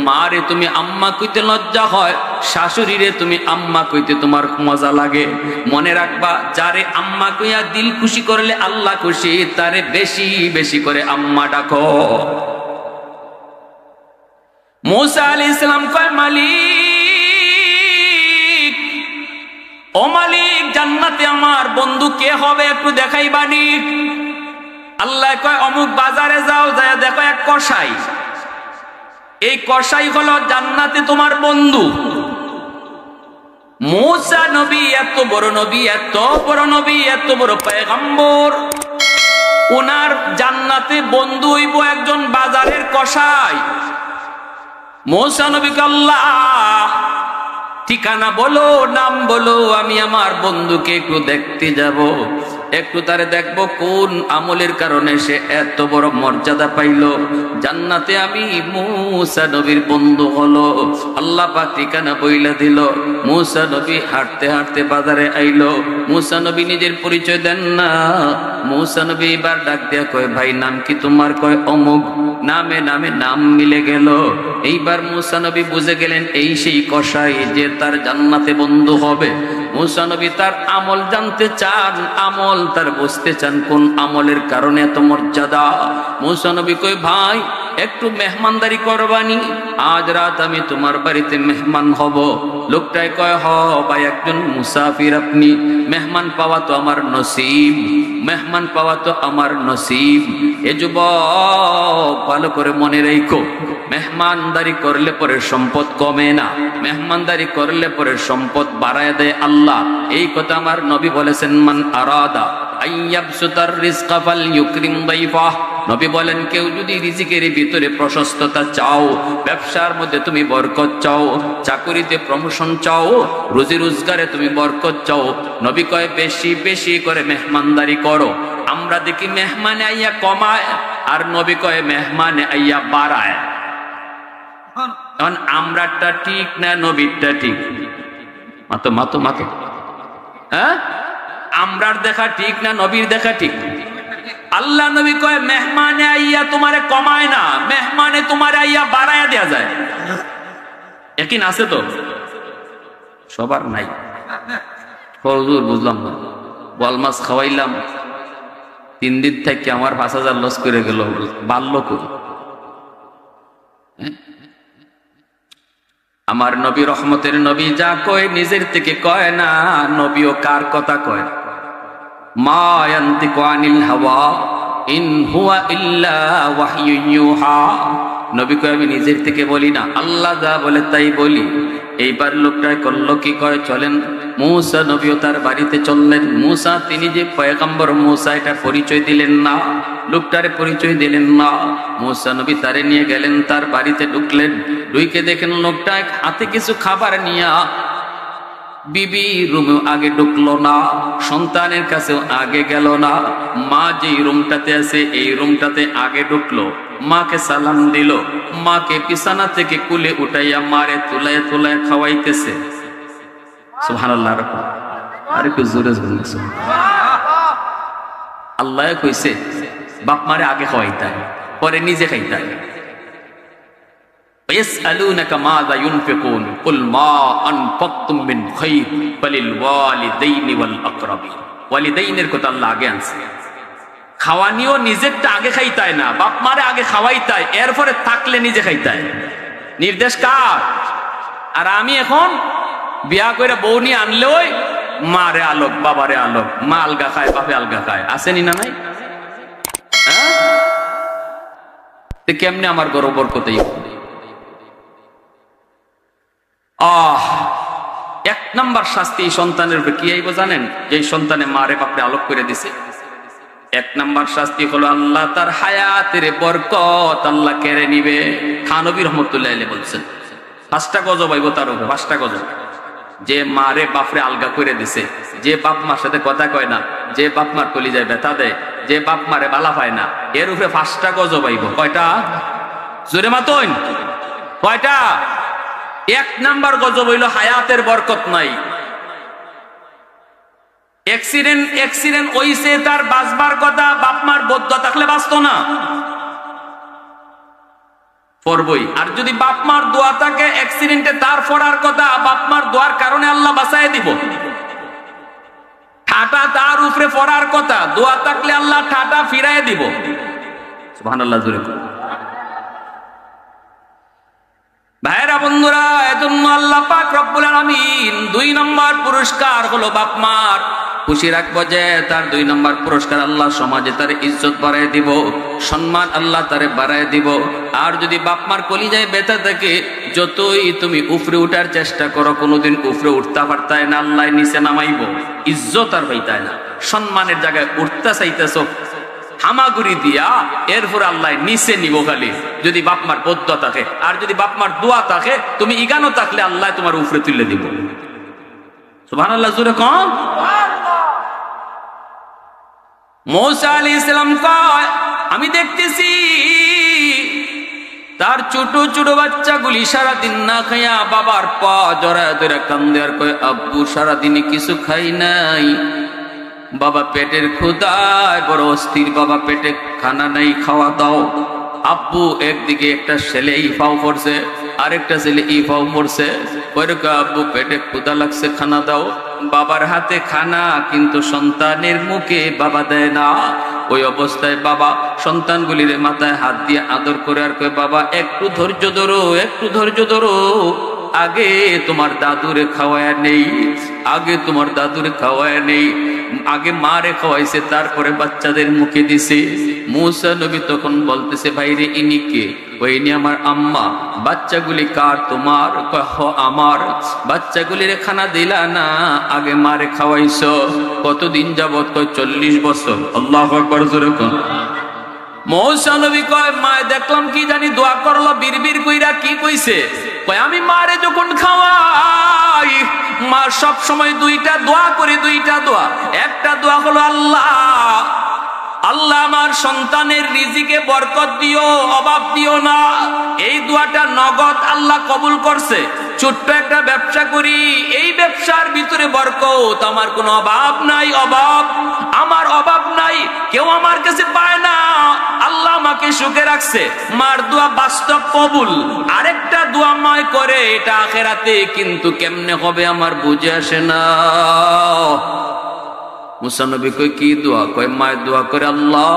মারে তুমি আম্মা কইতে লজ্জা হয়, শাশুড়িরে তুমি আম্মা কইতে তোমার মজা লাগে। মনে রাখবা, যারে আম্মা কইয়া দিল খুশি করলে আল্লাহ খুশি, তারে বেশি বেশি করে আম্মা ডাকো। মুসা আলাইহিস সালাম কয়, মালিক ও মালিক, জান্নাতে আমার বন্ধু কে হবে একটু দেখাইবানি। আল্লাহ কয় অমুক বাজারে যাও, যায় দেখো এক কসাই, এই কসাই হলো জান্নাতে তোমার বন্ধু। মুসা নবী এত বড় নবী, এত বড় নবী, এত বড় পয়গম্বর, ওনার জান্নাতে বন্ধু হইব একজন বাজারের কসাই। মুসা নবীকে আল্লাহ ঠিকানা বলো, নাম বলো, আমি আমার বন্ধুকে একটু দেখতে যাব, একটু তারে দেখবো কোন আমলের কারণে সে এত বড় মর্যাদা পাইল। জান্নাতে আমি মুসা নবীর বন্ধু হলো। আল্লাহ পাক ঠিকানা বইলা দিল। মুসা নবী হাঁটতে হাঁটতে বাজারে আইলো। মুসা নবী নিজের পরিচয় দেন না। মুসা নবী এবার ডাক দিয়া কয়, ভাই নাম কি তোমার? কয় অমুক। নামে নামে নাম মিলে গেল। এইবার মুসা নবী বুঝে গেলেন এই সেই কসাই যে তার জান্নাতে বন্ধু হবে। মুসা নবী তার আমল জানতে চান, আমল তার বুঝতে চান, কোন আমলের কারণে এত মর্যাদা। মুসা নবী কই, ভাই একটু মেহমানদারি করবানি, আজ রাত আমি তোমার বাড়িতে মেহমান হব। লোকটাই কয়, হ ভাই, একজন মুসাফির আপনি, মেহমান পাওয়া তো আমার নসিব, মেহমান পাওয়া তো আমার নসিব। এ যুবক ভালো করে মনে রেখো, মেহমানদারি করলে পরে সম্পদ কমে না, মেহমানদারি করলে পরে সম্পদ বাড়ায় দেয় আল্লাহ। এই কথা আমার নবী বলেছেন, মান আরাদা আইয়াবসুতার রিজকা ফালইউকরিম দাইফাহ। নবী বলেন, কেউ যদি রিজিকের ভিতরে প্রশস্ততা চাও, ব্যবসার মধ্যে তুমি বরকত চাও, চাকুরিতে প্রমোশন চাও, রুজি রোজগারে তুমি বরকত চাও, নবী কয় বেশি বেশি করে মেহমানদারি করো। আমরা দেখি মেহমানে আইয়া কমায়, আর নবী কয় মেহমানে আইয়া বাড়ায়। এখন আমরাটা ঠিক না নবীরটা ঠিক? মাতো মাতো মাতো। হ্যাঁ, আমরার দেখা ঠিক না নবীর দেখা ঠিক? আল্লাহ নবী কয় মেহমানে আইয়া তোমারে কমায় না, মেহমানে তোমারে আইয়া বাড়াইয়া দেয়া যায়। একই আছে তো? সবার নাই। হুজুর বুঝলাম না, বল মাছ খাওয়াইলাম 3 দিন থেকে আমার 5,000 লস করে গেল, বাড়লো কই? আমার নবী রহমতের নবী যা কয় নিজের থেকে কয় না, নবীও কার কথা কয়? মা ইয়ান্তিকু আনিল হাওয়া ইন হুয়া ইল্লা ওয়াহয়ুন ইউহা। নবী কয় আমি নিজের থেকে বলি না, আল্লাহ যা বলে তাই বলি। এইবার লোকটাই করলো কি, কয় চলেন মূসা নবীও তার বাড়িতে চললেন। মূসা তিনি যে পয়গম্বর মূসা এটা পরিচয় দিলেন না, লোকটারে পরিচয় দিলেন না। মূসা নবী তারে নিয়ে গেলেন, তার বাড়িতে ঢুকলেন। ঢুকে দেখেন লোকটা হাতে কিছু খাবার নিয়া বিবি রুমে আগে ঢুকলো না, সন্তানের কাছেও আগে গেল না। মা যেই রুমটাতে আছে এই রুমটাতে আগে ঢুকলো, মাকে সালাম দিল, মাকে বিছানা থেকে কুলে উঠাইয়া মারে তুলায় তুলায় খাওয়াইতেছে। সুবহানাল্লাহ। আরে কি জোরে জোরে আল্লাহ কইছে বাপ মারে আগে খাওয়াইতাই, পরে নিজে খাইতাই। يسألونك ماذا ينفقون قل ما أنفقتم من خير فللوالدين والأقربين। ওয়ালিদাইনের কথা আল্লাহ আগে আনছে। খাওয়ানিও নিজেরটা আগে খাইতাই না, বাপ মারে আগে খাওয়াইতাই, এরপরে থাকলে নিজে খাইতাই। নির্দেশ কার? আর আমি এখন বিয়া করে বউ নিয়ে আনলেও মারে আলোক বাবারে আলোক, মা আলগা খায় বাপে আলগা খায়, আসেনি না নাই? কেমনে আমার গর্ব বরকতেই। এক নাম্বার শাস্তি সন্তানের উপরে কি আইব জানেন? যে সন্তানে মারে বাপরে আলোক করে দিছে, এক নাম্বার শাস্তি হলো আল্লাহ তার হায়াতের বরকত আল্লাহ কেড়ে নিবে। থানবী রহমতুল্লাহ আলাইহি বলছেন 5টা গজব আইব তার উপরে, 5টা গজব। যে মারে বাপরে আলগা করে দিছে, যে বাপ মার সাথে কথা কয় না, যে বাপ মার কলিজায় ব্যথা দেয়, যে বাপ মারে বালা পায় না, এর উপরে 5টা গজব আইব। কয়টা? জোরে মাতইন, কয়টা? 1 নাম্বার গজব হইল হায়াতের বরকত নাই। অ্যাক্সিডেন্ট হইছে, তার বাঁচবার কথা, বাপ মার বদ্ধ থাকলে বাঁচতো না, পড়বই। আর যদি বাপ মার দোয়া থাকে, অ্যাক্সিডেন্টে তার পড়ার কথা, বাপ মার দোয়ার কারণে আল্লাহ বাঁচায় দিব। ঠাটা তার উপরে পড়ার কথা, দোয়া থাকলে আল্লাহ ঠাটা ফিরায় দিব। সুবহানাল্লাহ জোরে বলুন। ভাইরা বন্ধুরা, এজন্য আল্লাহ পাক রব্বুল আলামিন 2 নম্বর পুরস্কার হলো বাপ মার খুশি রাখবো, যে তার 2 নম্বর পুরস্কার আল্লাহ সমাজে তার ইজ্জত বাড়ায় দিব, সম্মান আল্লাহ তারে বাড়ায় দিব। আর যদি বাপ মার কলিজায় ব্যথা থাকে, যতই তুমি উপরে উঠার চেষ্টা করো, কোনোদিন উপরে উঠতে পারতায় না, আল্লাহ নিচে নামাইব, ইজ্জত আর পাইতায় না। সম্মানের জায়গায় উঠতে চাইতেছ হামাগুড়ি দিয়া, এরপর আল্লাহ নিচে নিব খালি, যদি বাপ মার বদ্ধ থাকে। আর যদি বাপ মার দোয়া থাকে, তুমি ইগানো থাকলে আল্লাহ তোমার উপরে তুলে দিব। সুবহানাল্লাহ জোরে কম। মূসা আলাইহিস সালাম কয় আমি দেখতেছি তার ছোট ছোট বাচ্চাগুলি সারাদিন না খাইয়া বাবার পা জড়ায় ধরে কান্দে, আর কয় আব্বু সারাদিনে কিছু খাই নাই, বাবা পেটের ক্ষুধায় বড় অস্থির, বাবা পেটে খানা নাই, খাওয়া দাও। আব্বু একদিকে একটা ছেলে ইফাও পড়ছে, আরেকটা ছেলে ইফাও পড়ছে, আব্বু পেটে ক্ষুধা লাগছে, খানা দাও। বাবার হাতে খানা, কিন্তু সন্তানের মুখে বাবা দেয় না। ওই অবস্থায় বাবা সন্তানগুলির মাথায় হাত দিয়ে আদর করে আর কয় বাবা একটু ধৈর্য ধরো, একটু ধৈর্য ধরো, আগে তোমার দাদুরে খাওয়ায় নেই, আগে তোমার দাদুরে খাওয়ায় নেই। আগে মারে খাওয়াইছে, তারপরে বাচ্চাদের মুখে দিছে। মূসা নবী তখন বলতেছে ভাইরে ইনি কে? ওই ইনি আমার আম্মা। বাচ্চাগুলি কার? তোমার। কহ আমার। বাচ্চাগুলির খানা দিলা না, আগে মারে খাওয়াইছো। কতদিন যাবত? কয় 40 বছর। আল্লাহু আকবার জোরে কোন। মূসা নবী কয় মায় দেখলাম কি জানি দোয়া করলো বিড়বিড় কইরা, কি কইছে? কয় আমি মারে যখন খাওয়াই, মা সব সময় 2টা দোয়া করে, 2টা দোয়া। একটা দোয়া হলো আল্লাহ আল্লাহ আমার সন্তানের রিজিকে বরকত দিও, অভাব দিও না। এই দোয়াটা নগদ আল্লাহ কবুল করছে। ছোট্ট একটা ব্যবসা করি, এই ব্যবসার ভিতরে বরকত, আমার কোনো অভাব নাই, আমার অভাব নাই, কেউ আমার কাছে পায় না, আল্লাহ আমাকে সুখে রাখছে। মার দোয়া বাস্তব কবুল। আরেকটা দোয়া মায় করে, এটা আখিরাতে, কিন্তু কেমনে হবে আমার বুঝে আসে না। মুসা নবী কই কি দোয়া? কয় মায়ের দোয়া করে, আল্লাহ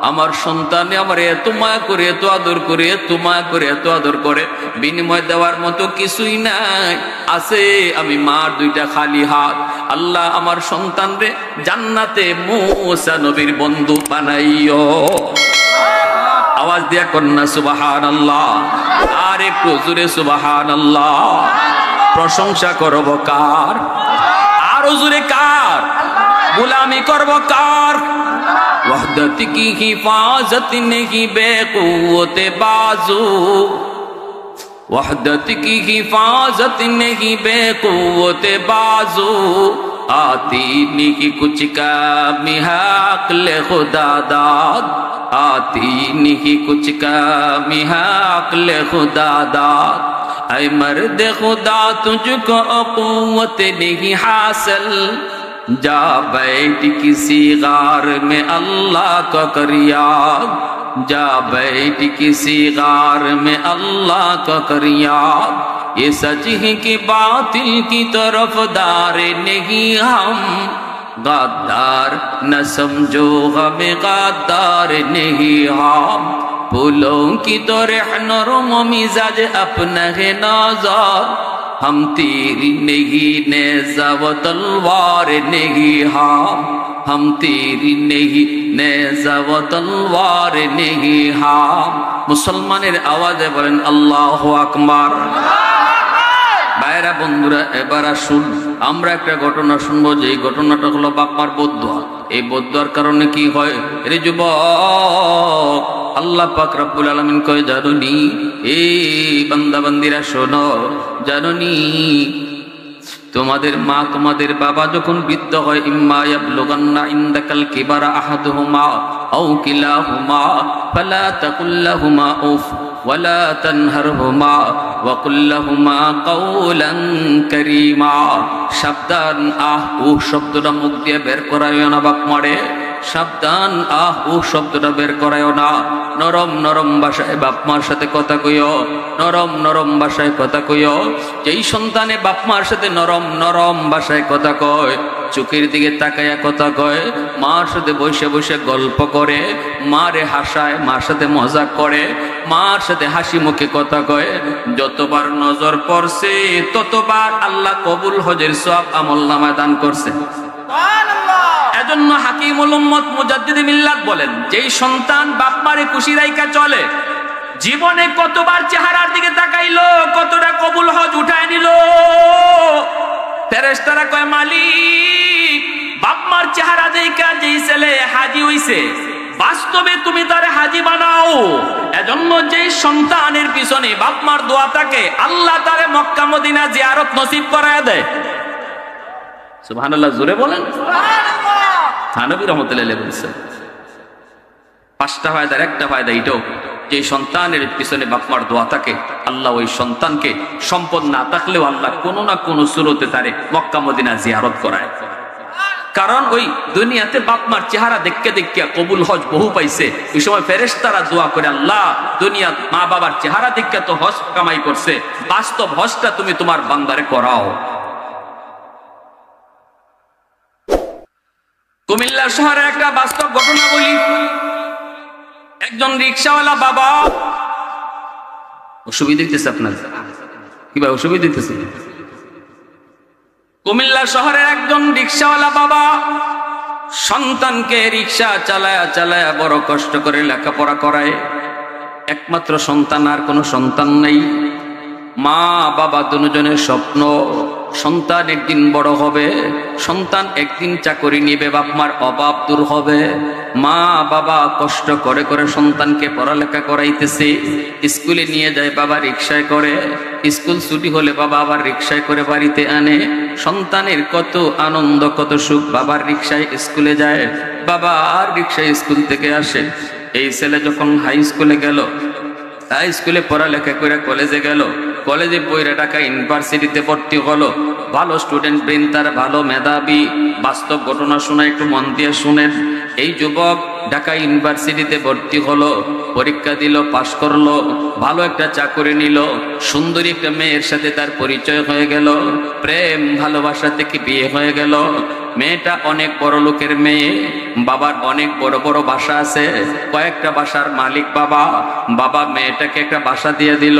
আমার সন্তানে আমার এত মায়া করে, এত আদর করে, এত মায়া করে, এত আদর করে, বিনিময় দেওয়ার মতো কিছুই নাই, আছে আমি মার দুইটা খালি হাত। আল্লাহ আমার সন্তান রে জান্নাতে মুসা নবীর বন্ধু বানাইও। আওয়াজ দিয়া কন্যা সুবহানাল্লাহ। আর একটু জোরে সুবহানাল্লাহ। প্রশংসা করব কার? আরো জোরে কার? गुलामी करबो कार? वहदत की हिफाजत नहीं बेकुव्वते बाजू, वहदत की हिफाजत नहीं बेकुव्वते बाजू, आती नहीं कुछ कमी अक्ल खुदा दाद, आती नहीं कुछ कमी अक्ल खुदा दाद। ऐ मर्द खुदा तुझको कुव्वत नहीं हासिल, जा बैठ किसी गार में अल्लाह का कर याद, जा बैठ किसी गार में अल्लाह का कर याद। ये सच है कि बातिल की तरफ दार नहीं हम, गद्दार न समझो हमें गद्दार नहीं हम। फूलों की तरह नरम मिजाज अपना है नाज़ार, हम तीर नहीं नेज़ा व तलवार नहीं हम तीर नहीं नेज़ा व तलवार नहीं हम। मुसलमानेर आवाज़े बोलेन আল্লাহু আকবার। ভাইরা বন্ধুরা, এবার আসুন আমরা একটা ঘটনা শুনবো, যে এই ঘটনাটা হলো বাপমার বদদোয়া। এই বদদোয়ার কারণে কি হয়? রে যুবক, আল্লাহ পাক রব্বুল আলামিন কয়, জানোনি এই বান্দা বান্দিরা শোনো, জানোনি তোমাদের মা তোমাদের বাবা যখন বৃদ্ধ হয়, ইম্মা ইয়াবলুগান্না ইনদাকাল কিবারা আহাদুহুমা আও কিলাহুমা ফালা তাকুল লাহুমা উফ ওয়ালা তানহারহুমা ওয়া কুল লাহুমা কাওলান কারীমা। সাবধান, আহ উহ শব্দটা মুখ দিয়ে বের করাইও না বাপ মারে, সাবধান, আহ উহ শব্দটা বের করাইও না। নরম নরম ভাষায় বাপ মার সাথে কথা কইও, নরম নরম ভাষায় কথা কইও। যেই সন্তানে বাপ মার সাথে নরম নরম ভাষায় কথা কয়, চোখের দিকে তাকাইয়া কথা কয়, মার সাথে বসে বসে গল্প করে, মারে হাসায়, মার সাথে মজাক করে, মার সাথে হাসি মুখে কথা কয়, যতবার নজর পড়ছে ততবার আল্লাহ কবুল হজের সওয়াব আমলনামায় দান করছে। এজন্য হাকিমুল উম্মত মুজাদ্দিদ মিল্লাত বলেন, যেই সন্তান বাপ মারে খুশি রাইখা চলে, জীবনে কতবার চেহারার দিকে তাকাইলো, কতটা কবুল হজ উঠায় নিল। ফেরেশতারা কয়, মালিক বাপ মার চেহারা দেইখা যেই ছেলে হাজী হইছে, বাস্তবে তুমি তারে হাজী বানাও। এজন্য যেই সন্তানের পিছনে বাপ মার দোয়া থাকে, আল্লাহ তারে মক্কা মদিনা জিয়ারত নসিব করায় দেয়। সুবহানাল্লাহ, জোরে বলেন সুবহানাল্লাহ। থানবী রহমাতুল্লাহ বলছেন, পাঁচটা ফায়দার একটা ফায়দা এটাও, যে সন্তানের পিছনে বাপমার দোয়া থাকে, আল্লাহ ওই সন্তানকে সম্পদ না থাকলেও আল্লাহ কোনো না কোনো সুরতে তারে মক্কা মদিনা জিয়ারত করায়। কারণ ওই দুনিয়াতে বাপমার চেহারা দেখতে দেখতে কবুল হজ বহু পাইছে। ওই সময় ফেরেশতারা দোয়া করে, আল্লাহ দুনিয়া মা বাবার চেহারা দেখতে তো হজ কামাই করছে, বাস্তব হজটা তুমি তোমার বান্দারে করাও। কুমিল্লা শহরে একটা বাস্তব ঘটনা বলি। একজন রিকশাওয়ালা বাবা, অসুবিধা দিতেছে আপনার কি ভাই? অসুবিধা দিতেছে। কুমিল্লা শহরের একজন রিকশাওয়ালা বাবা সন্তানকে রিকশা চালায়া চালায়া বড় কষ্ট করে লেখাপড়া করায়। একমাত্র সন্তান, আর কোনো সন্তান নেই। মা বাবা দুজনের স্বপ্ন সন্তান একদিন বড় হবে, সন্তান একদিন চাকরি নিবে, বাপমার অভাব দূর হবে। মা বাবা কষ্ট করে করে সন্তানকে পড়ালেখা করাইতেছে। স্কুলে নিয়ে যায় বাবা রিকশায় করে, স্কুল ছুটি হলে বাবা আবার রিকশায় করে বাড়িতে আনে। সন্তানের কত আনন্দ, কত সুখ, বাবার রিকশায় স্কুলে যায়, বাবা আর রিক্সায় স্কুল থেকে আসে। এই ছেলে যখন হাই স্কুলে গেল, হাই স্কুলে পড়ালেখা করে কলেজে গেল, কলেজে পড়ে ঢাকা ইউনিভার্সিটিতে ভর্তি হলো। ভালো স্টুডেন্ট ব্রেন তার, ভালো মেধাবী। বাস্তব ঘটনা শোনা, একটু মন দিয়ে শুনেন। এই যুবক ঢাকা ইউনিভার্সিটিতে ভর্তি হলো, পরীক্ষা দিল, পাশ করলো, ভালো একটা চাকরি নিল, সুন্দরী একটা মেয়ের সাথে তার পরিচয় হয়ে গেল, প্রেম ভালোবাসা থেকে বিয়ে হয়ে গেল। মেয়েটা অনেক বড় লোকের মেয়ে, বাবার অনেক বড় বড় বাসা আছে, কয়েকটা বাসার মালিক বাবা। বাবা মেয়েটাকে একটা বাসা দিয়ে দিল,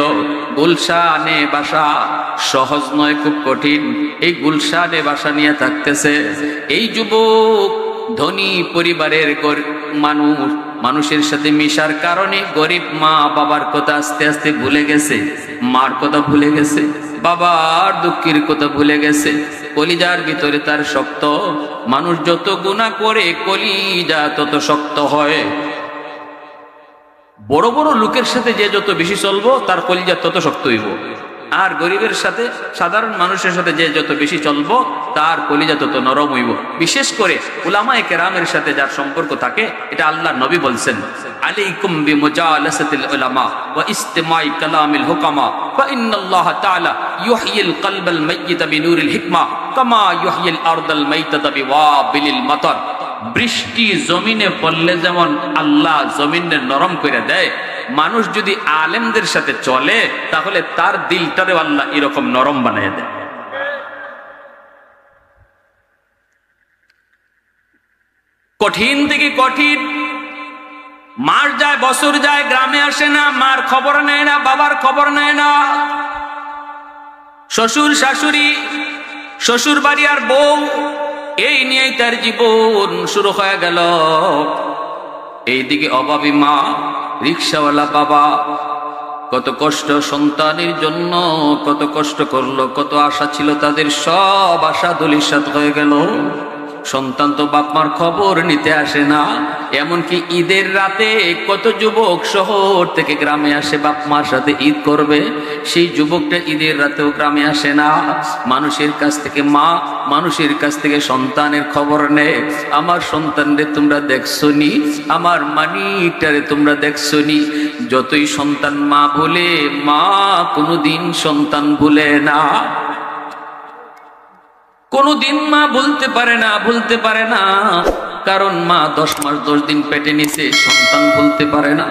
গুলশানে বাসা। সহজ নয়, খুব কঠিন। এই গুলশানে বাসা নিয়ে থাকতেছে। এই যুবক ধনী পরিবারের মানুষের সাথে মিশার কারণে গরিব মা বাবার কথা আস্তে আস্তে ভুলে গেছে, মার কথা ভুলে গেছে, বাবার দুঃখের কথা ভুলে গেছে। কলিজার ভিতরে তার শক্ত। মানুষ যত গুনাহ করে কলিজা তত শক্ত হয়। বড় বড় লোকের সাথে যে যত বেশি চলবো তার কলিজা তত শক্ত হইব, আর গরিবের সাথে, সাধারণ মানুষের সাথে যে যত বেশি চলবো তার কলিজা তত নরম হইব। বিশেষ করে উলামায়ে কেরামের সাথে যার সম্পর্ক থাকে, এটা আল্লাহর নবী বলছেন, আলাইকুম বিমুজালাসাতিল উলামা ওয়া ইস্তিমাই কালামিল হুকামা ফা ইন্নাল্লাহ তাআলা ইউহয়িল কলবাল মাইয়িতা বিনুরিল হিকমা কামা ইউহয়িল আরদাল মাইতাতা বিওয়াবিলিল মাতার। বৃষ্টি জমিনে পড়লে যেমন আল্লাহ জমিনে নরম করে দেয়, মানুষ যদি আলেমদের সাথে চলে তাহলে তার দিলটারে আল্লাহ এরকম নরম বানিয়ে দেয়। কঠিন থেকে কঠিন, মাস যায় বছর যায়, গ্রামে আসে না, মার খবর নেয় না, বাবার খবর নেয় না। শ্বশুর শাশুড়ি, শ্বশুর বাড়ি আর বউ, এই নিয়েই তার জীবন শুরু হয়ে গেল। এইদিকে অভাবী মা, রিক্সাওয়ালা বাবা, কত কষ্ট সন্তানের জন্য, কত কষ্ট করলো, কত আশা ছিল তাদের, সব আশা ধূলিসাৎ হয়ে গেল। সন্তান তো বাপ মার খবর নিতে আসে না। এমনকি ঈদের রাতে কত যুবক শহর থেকে গ্রামে আসে বাপ মার সাথে ঈদ করবে, সেই যুবকটা ঈদের রাতেও গ্রামে আসে না। মানুষের কাছ থেকে মা, মানুষের কাছ থেকে সন্তানের খবর নেয়। আমার সন্তানরে তোমরা দেখছো নি, আমার মানিকটারে তোমরা দেখছো নি। যতই সন্তান মা ভুলে, মা কোনোদিন সন্তান ভুলে না। কোনদিন মা ভুলতে পারে না, ভুলতে পারে না, কারণ মা 10 মাস 10 দিন পেটে নিছে, সন্তান ভুলতে পারে না।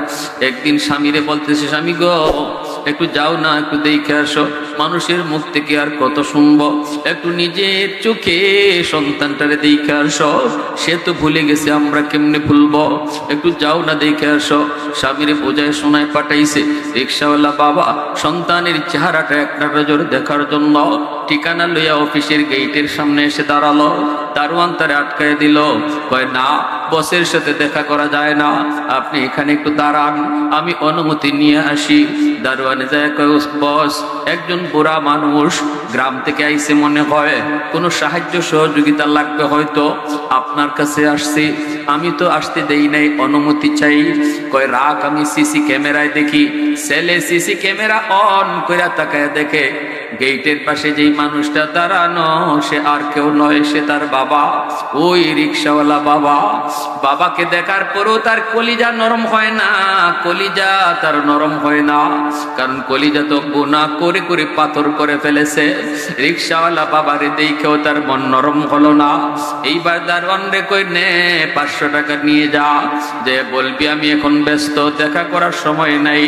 একদিন স্বামীরে বলতেছে, স্বামী গো একটু যাও না, একটু দেখে আসো। মানুষের মুখ থেকে আর কত শুনবো, একটু নিজের চোখে সন্তানটারে দেখে আসো। সে তো ভুলে গেছে, আমরা কেমনে ভুলবো, একটু যাও না দেখে আসো। স্বামীরে বোঝায় শোনায় পাঠাইছে। রিক্সাওয়ালা বাবা সন্তানের চেহারাটা একটা নজর দেখার জন্য ঠিকানা লইয়া অফিসের গেটের সামনে এসে দাঁড়ালো। দারোয়ান তারে আটকায় দিল, কয় না, বসের সাথে দেখা করা যায় না, আপনি এখানে একটু দাঁড়ান, আমি অনুমতি নিয়ে আসি। দারোয়ানে যায়, কয় বস, একজন বুড়া মানুষ গ্রাম থেকে আইছে, মনে হয় কোনো সাহায্য সহযোগিতা লাগবে, হয়তো আপনার কাছে আসছি। আমি তো আসতে দেই নাই, অনুমতি চাই। কয় রাখ, আমি সিসি ক্যামেরায় দেখি। ছেলে সিসি ক্যামেরা অন করে তাকায় দেখে গেটের পাশে যেই মানুষটা দাঁড়ানো, সে আর কেউ নয়, সে তার বাবা, ওই রিক্সাওয়ালা বাবা। বাবাকে দেখার পরও তার কলিজা নরম হয় না, কলিজা তার নরম হয় না, কারণ কলিজা তো গুনাহ করে করে পাথর করে ফেলেছে। রিক্সাওয়ালা বাবারে দেখেও তার মন নরম হলো না। এইবার দারোয়ান রে কই, নে 500 টাকা নিয়ে যা, যে বলবি আমি এখন ব্যস্ত, দেখা করার সময় নাই,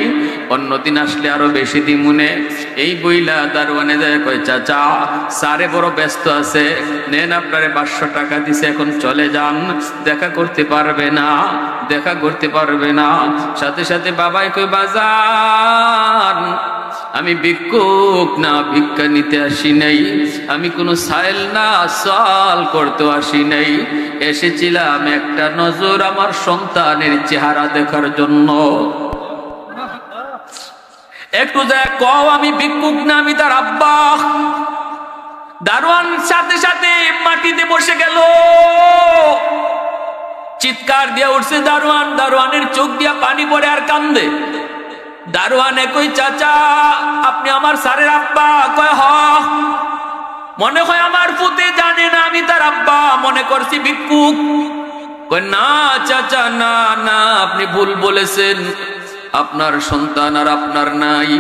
অন্যদিন আসলে আরো বেশি দিমুনে। এই বইলা দারোয়ানে যায়, কয় চাচা সারে বড় ব্যস্ত আছে, নেন আপনারে 500 টাকা দিছে, এখন চলে যান, দেখা করতে পারবে না, দেখা করতে পারবে না। সাথে সাথে বাবাই কই, বাজান আমি ভিক্ষুক না, ভিক্ষা নিতে আসি নাই, আমি কোনো সাইল না, সাল করতে আসি নাই, এসেছিলাম একটা নজর আমার সন্তানের চেহারা দেখার জন্য। একটু যায় কও আমি ভিক্ষুক না, আমি তার আব্বা। দারোয়ান সাথে সাথে মাটিতে বসে গেল, চিৎকার দিয়ে উঠছে দারোয়ান। দারোয়ানের চোখ দিয়া পানি পড়ে আর কান্দে। দারোয়ানে কই, চাচা আপনি আমার স্যারের আব্বা? কয় হ। মনে হয় আমার পুতে জানে না আমি তার আব্বা, মনে করছি ভিক্ষুক। কই না চাচা, না না, আপনি ভুল বলেছেন, আপনার সন্তান আর আপনার নাই,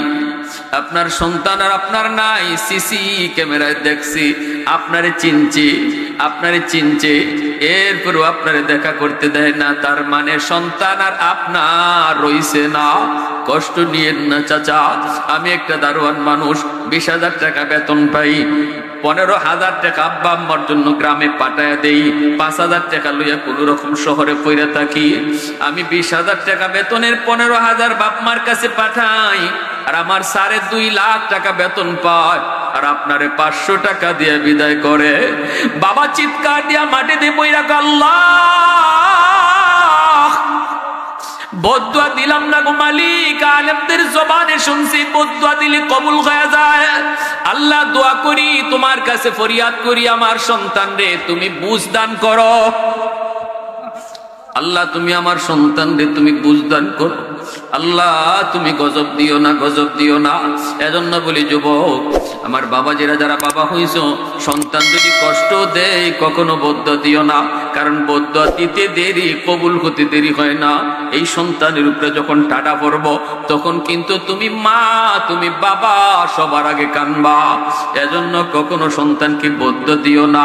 আপনার সন্তান আর আপনার নাই। সিসি ক্যামেরায় দেখছি আপনারে চিনছে, আপনারে চিনছে, এরপরও আপনারে দেখা করতে দেয় না, তার মানে সন্তান আর আপনার রইছে না। কষ্ট নিয়েন না চাচা, আমি একটা দারোয়ান মানুষ, 20,000 টাকা বেতন পাই, 15,000 টাকা আব্বা আম্মার জন্য গ্রামে পাঠায় দেই, 5,000 টাকা লইয়া কোন রকম শহরে পইরা থাকি। আমি 20,000 টাকা বেতনের 15,000 বাপমার কাছে পাঠাই, আর আমার 2.5 লাখ টাকা বেতন পায়, আর আপনারে 500 টাকা দিয়ে বিদায় করে। বাবা চিৎকার দিয়া মাটিতে পইরা আল্লাহ, বদুয়া দিলাম না গো মালিক, আলেমদের জবানে শুনছি বদুয়া দিলে কবুল হয়ে যায়। আল্লাহ দোয়া করি, তোমার কাছে ফরিয়াদ করি, আমার সন্তান রে তুমি বুঝ দান করো। আল্লাহ তুমি আমার সন্তান রে তুমি বুঝ দান করো। আল্লাহ তুমি গজব দিও না, গজব দিও না। এজন্য বলি যুবক, আমার বাবা যারা বাবা হইছো, সন্তান যদি কষ্ট দেয় কখনো বদুয়া দিও না, কারণ বদুয়া দিতে দেরি, কবুল হতে দেরি হয় না। এই সন্তানের উপরে যখন টাটা পড়ব, তখন কিন্তু তুমি মা, তুমি বাবা সবার আগে কানবা। এজন্য কখনো সন্তানকে বদুয়া দিও না।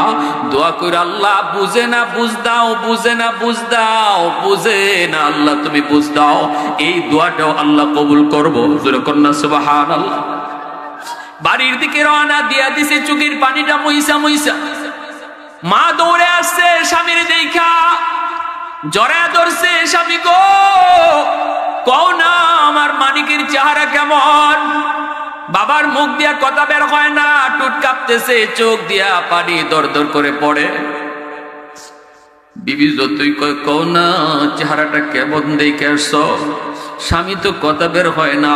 দোয়া করে আল্লাহ বুঝে না বুঝ দাও, বুঝে না বুঝ দাও, বুঝে না আল্লাহ তুমি বুঝ দাও। এই দোয়াটাও আল্লাহ কবুল করবো। কন্যা সুবহানাল্লাহ। বাড়ির দিকে রওনা দিয়া দিছে, চোখের পানিটা মইসা মইসা। মা দৌড়ে আসছে স্বামীর দেখা, জড়ায় ধরছে, স্বামী গো কও না আমার মানিকের চেহারা কেমন। বাবার মুখ দিয়া কথা বের হয় না, টুট কাঁপতেছে, চোখ দিয়া পানি দর দর করে পড়ে। বিবি যতই কয় কও না চেহারাটা কেমন দেখে আসছো, স্বামী তো কথা বের হয় না।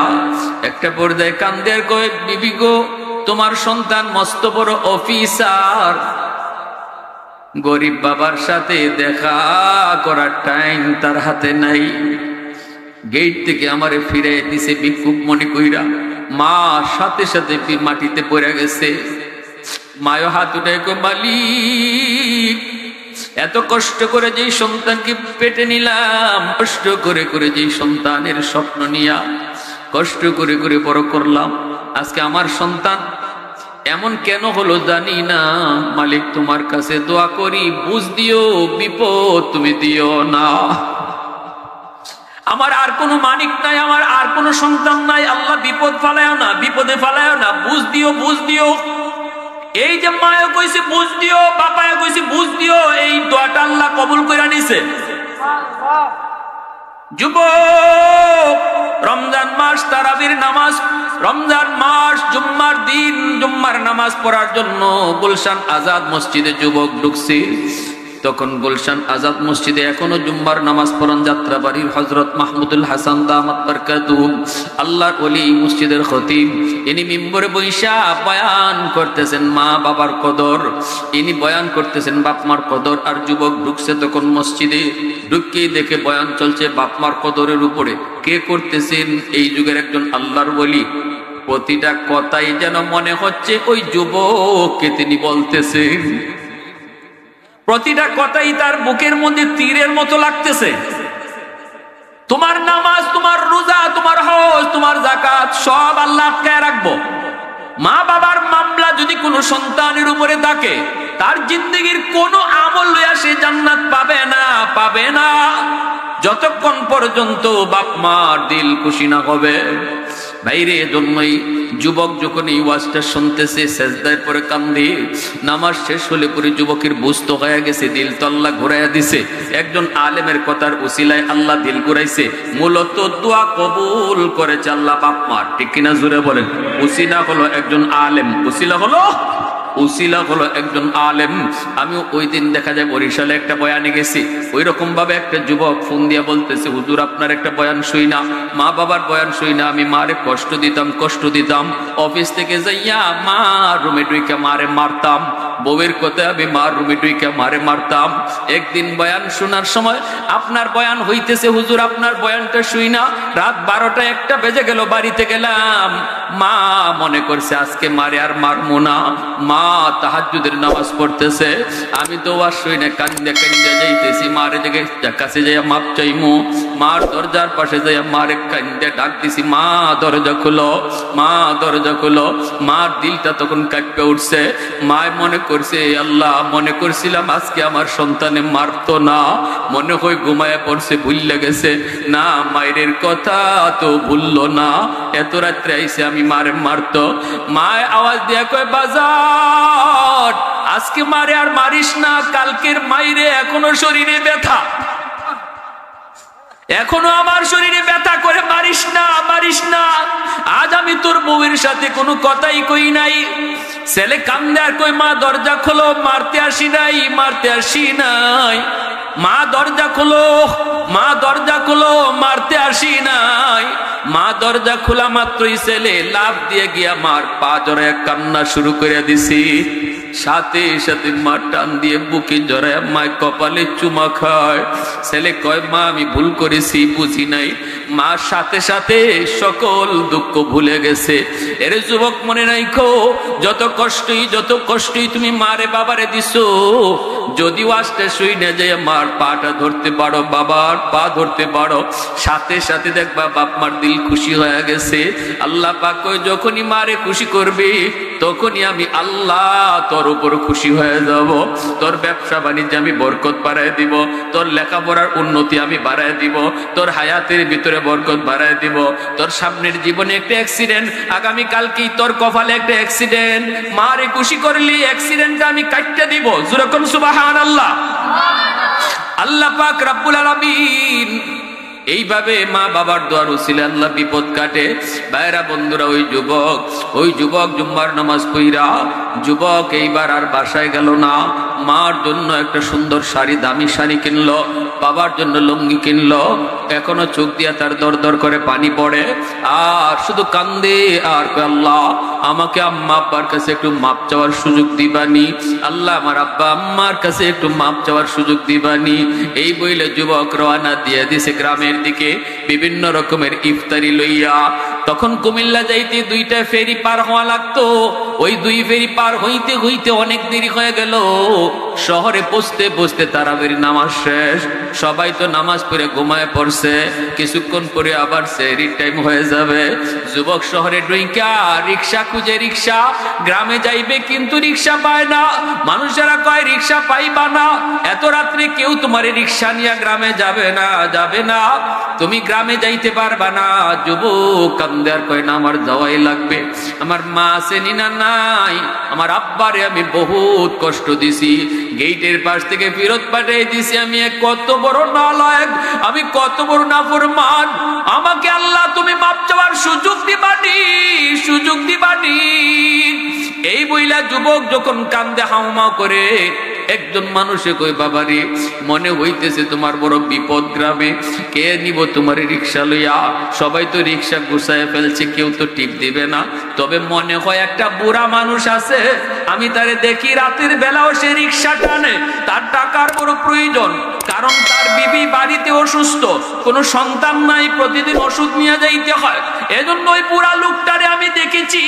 একটা পর্দায় কান্দে আর কয় বিবি গো তোমার সন্তান মস্ত বড় অফিসার, গরিব বাবার সাথে দেখা করার টাইম তার হাতে নাই। গেট থেকে আমারে ফিরে দিছে ভিক্ষুক মনে কইরা। মা সাথে সাথে মাটিতে পড়ে গেছে। মায়ও হাত উঠে কয় মালিক, এত কষ্ট করে যেই সন্তানকে পেটে নিলাম, কষ্ট করে করে যেই সন্তানের স্বপ্ন নিয়া কষ্ট করে করে বড় করলাম, আজকে আমার সন্তান এমন কেন হলো জানি না। মালিক তোমার কাছে দোয়া করি, বুঝ দিও, বিপদ তুমি দিও না। আমার আর কোনো মানিক নাই, আমার আর কোনো সন্তান নাই, আল্লাহ বিপদ ফালায়ও না, বিপদে ফালায়ও না, বুঝ দিও, বুঝ দিও। এই যে মায়া কইছে বুঝ দিও, বাপায়া কইছে বুঝ দিও, এই দোয়াটা আল্লাহ কবুল করে নিছে। যুবক, রমজান মাস তারাবির নামাজ, রমজান মাস জুম্মার দিন জুম্মার নামাজ পড়ার জন্য গুলশান আজাদ মসজিদে যুবক ঢুকছে। তখন গুলশান আজাদ মসজিদে এখনো জুম্মার নামাজ পড়ান যাত্রাবাড়ির হযরত মাহমুদুল হাসান দামাত বারকাতুহু, আল্লাহর ওলি, মসজিদের খতিব। ইনি মিম্বরে বৈশা বয়ান করতেছেন মা বাবার কদর, ইনি বয়ান করতেছেন বাপ মার কদর। আর যুবক ঢুকছে তখন মসজিদে, ঢুককেই দেখে বয়ান চলছে বাপ মার কদরের উপরে। কে করতেছেন? এই যুগের একজন আল্লাহর ওলি। প্রতিটা কথাই যেন মনে হচ্ছে ওই যুবককে তিনি বলতেছেন, প্রতিটা কথাই তার বুকের মধ্যে তীরের মতো লাগতেছে। তোমার নামাজ, তোমার রোজা, তোমার হজ, তোমার যাকাত সব আল্লাহ আটকায় রাখবো। মা বাবার মামলা যদি কোনো সন্তানের উপরে থাকে, তার জিন্দগির কোনো আমল লইয়া সে জান্নাত পাবে না, পাবে না, যতক্ষণ পর্যন্ত বাপ মার দিল খুশি না হবে। বাইরে জন্যই যুবক যখন এই ওয়াজটা শুনতেছে, সেজদায় পরে কান্দে। নামাজ শেষ হলে পরে যুবকের বুঝতে হয়ে গেছে, দিল তো আল্লাহ ঘুরাইয়া দিছে। একজন আলেমের কথার উসিলায় আল্লাহ দিল ঘুরাইছে। মূলত দোয়া কবুল করেছে আল্লাহ বাপ মার, ঠিক কিনা জুড়ে বলেন। উসিলা হলো একজন আলেম, উসিলা হলো একজন আলেম। আমি ওই দিন দেখা যায় বরিশালে একটা বয়ানে গেছি, ওই রকম ভাবে একটা যুবক ফোন দিয়া বলতেছে, হুজুর আপনার একটা বয়ান শুই না, মা বাবার বয়ান শুই না, আমি মারে কষ্ট দিতাম। অফিস থেকে যাইয়া মা রুমে ঢুইকা মারে মারতাম, বউয়ের কথায় আমি মার রুমে ঢুইকা মারে মারতাম। একদিন বয়ান শোনার সময় আপনার বয়ান হইতেছে, হুজুর আপনার বয়ানটা শুই না, রাত 12টা 1টা বেজে গেল, বাড়িতে গেলাম। মা মনে করছে আজকে মারে আর মারমো না, মা তাহাজ্জুদের নামাজ পড়তেছে, আমি তো ওয়াজ শুই না, কান্দে কান্দে যাইতেছি মারে কাছে যাইয়া মাপ চাইমু। মার দরজার পাশে যাইয়া মারে কান্দে ডাক দিছি, মা দরজা খুলো, মা দরজা খুলো। মার দিলটা তখন কাঁপে উঠছে। মায় মনে করছে আল্লাহ, মনে করছিলাম আজকে আমার সন্তানে মারতো না, মনে হয় ঘুমায় পড়ছে, ভুললে গেছে। না, মায়ের কথা তো ভুললো না, এত রাত্রে আইসে আমি মারে মারতো। মায় আওয়াজ দিয়া কয়, বাজার আজকে মারে আর মারিস না, কালকের মাইরে এখনো শরীরে ব্যথা, এখনো আমার শরীরে ব্যথা করে, মারিস না মারিস না। আজ আমি তোর বউয়ের সাথে কোনো কথাই কই নাই। ছেলে কান্দে আর কই, মা দরজা খোলো, মারতে আসি নাই, মারতে আসি নাই, মা দরজা খোলো, মা দরজা খোলো, মারতে আসি নাই। মা দরজা খোলা মাত্রই ছেলে লাফ দিয়ে গিয়া মার পা জড়ায় কান্না শুরু করে দিছি। সাথে সাথে মা টান দিয়ে বুকে জড়ায় মায় কপালে চুমা খায়। ছেলে কয়, মা আমি ভুল করেছি, বুঝি নাই। মা সাথে সাথে সকল দুঃখ ভুলে গেছে। এর যুবক মনে রাখো, যত কষ্টই তুমি মারে বাবারে দিছো, যদিও আসতে শুই না যে মার পাটা ধরতে পারো, বাবার পা ধরতে পারো, সাথে সাথে দেখবা বাপ মার দিল খুশি হয়ে গেছে। আল্লাহ পাক কই, যখনই মারে খুশি করবে তখনই আমি আল্লাহ তোর উপর খুশি হয়ে যাব। তোর ব্যবসা বাণিজ্যে আমি বরকত বাড়ায় দিব, তোর লেখাপড়ার উন্নতি আমি বাড়ায় দিব, তোর হায়াতের ভিতরে বরকত বাড়ায় দিব। তোর সামনের জীবনে একটা অ্যাক্সিডেন্ট, আগামী কালকেই তোর কপালে একটা অ্যাক্সিডেন্ট, মারে খুশি করলি অ্যাক্সিডেন্টটা আমি কাটতে দিব। যেরকম সুবহানাল্লাহ। আল্লাহ পাক রব্বুল আলামিন এইভাবে মা বাবার দোয়ার উসিলে আল্লাহ বিপদ কাটে। ভাইরা বন্ধুরা, ওই যুবক জুম্মার নামাজ পড়া যুবক এইবার আর বাসায় গেল না। মার জন্য একটা সুন্দর শাড়ি, দামি শাড়ি কিনলো, বাবার জন্য লুঙ্গি কিনলো। এখনো চোখ দিয়া তার দর দর করে পানি পড়ে, আর শুধু কান্দে আর আল্লাহ আমাকে আম্মা আব্বার কাছে একটু মাপ চাওয়ার সুযোগ দিবানি, আল্লাহ আমার আব্বা আম্মার কাছে একটু মাপ চাওয়ার সুযোগ দিবানি। এই বইলে যুবক রওনা দিয়ে দিছে গ্রামের দিকে, বিভিন্ন রকমের ইফতারি লইয়া। তখন কুমিল্লা যাইতে 2টা ফেরি পার হওয়া লাগতো। ওই 2 ফেরি পার হইতে হইতে অনেক দেরি হয়ে গেল। শহরে পৌঁছতে তারাবির নামাজ শেষ, সবাই তো নামাজ পড়ে ঘুমায় পড়ছে। কিছুক্ষণ পরে আবার সেহরির টাইম হয়ে যাবে। যুবক শহরে ঢুইকা রিক্সা খুঁজে, রিক্সা গ্রামে যাইবে কিন্তু রিক্সা পায় না। মানুষেরা কয় রিক্সা পাইবা না, এত রাত্রে কেউ তোমার রিক্সা নিয়ে গ্রামে যাবে না, যাবে না, তুমি গ্রামে যাইতে পারবা না। যুবক কান্দে আর কয় না, আমার যাওয়াই লাগবে। আমার মা আসেনি না নাই, আমার আব্বারে আমি বহুত কষ্ট দিছি, গেটের পাশ থেকে ফেরত পাঠিয়ে দিছি। আমি কত বড় নালায়েক, আমি কত বড় নাফরমান, আমাকে আল্লাহ তুমি মাপ চাওয়ার সুযোগ দিবানি, সুযোগ দিবানি। এই বইলা যুবক যখন কান্দে হাউমাউ করে, একজন মানুষে কই, বাবারে মনে হইতেছে তোমার বড় বিপদ গ্রামে, কে নিব তোমার রিক্সা লইয়া? সবাই তো রিক্সা গুছায় ফেলছে, কেউ তো টিপ দিবে না। তবে মনে হয় একটা বুড়া মানুষ আছে, আমি তারে দেখি রাতের বেলাও সে রিক্সা টানে, তার টাকার বড় প্রয়োজন, কারণ তার বিবি বাড়িতে অসুস্থ, কোনো সন্তান নাই, প্রতিদিন ওষুধ নিয়ে যাইতে হয়। এজন্য ওই বুড়া লোকটারে আমি দেখেছি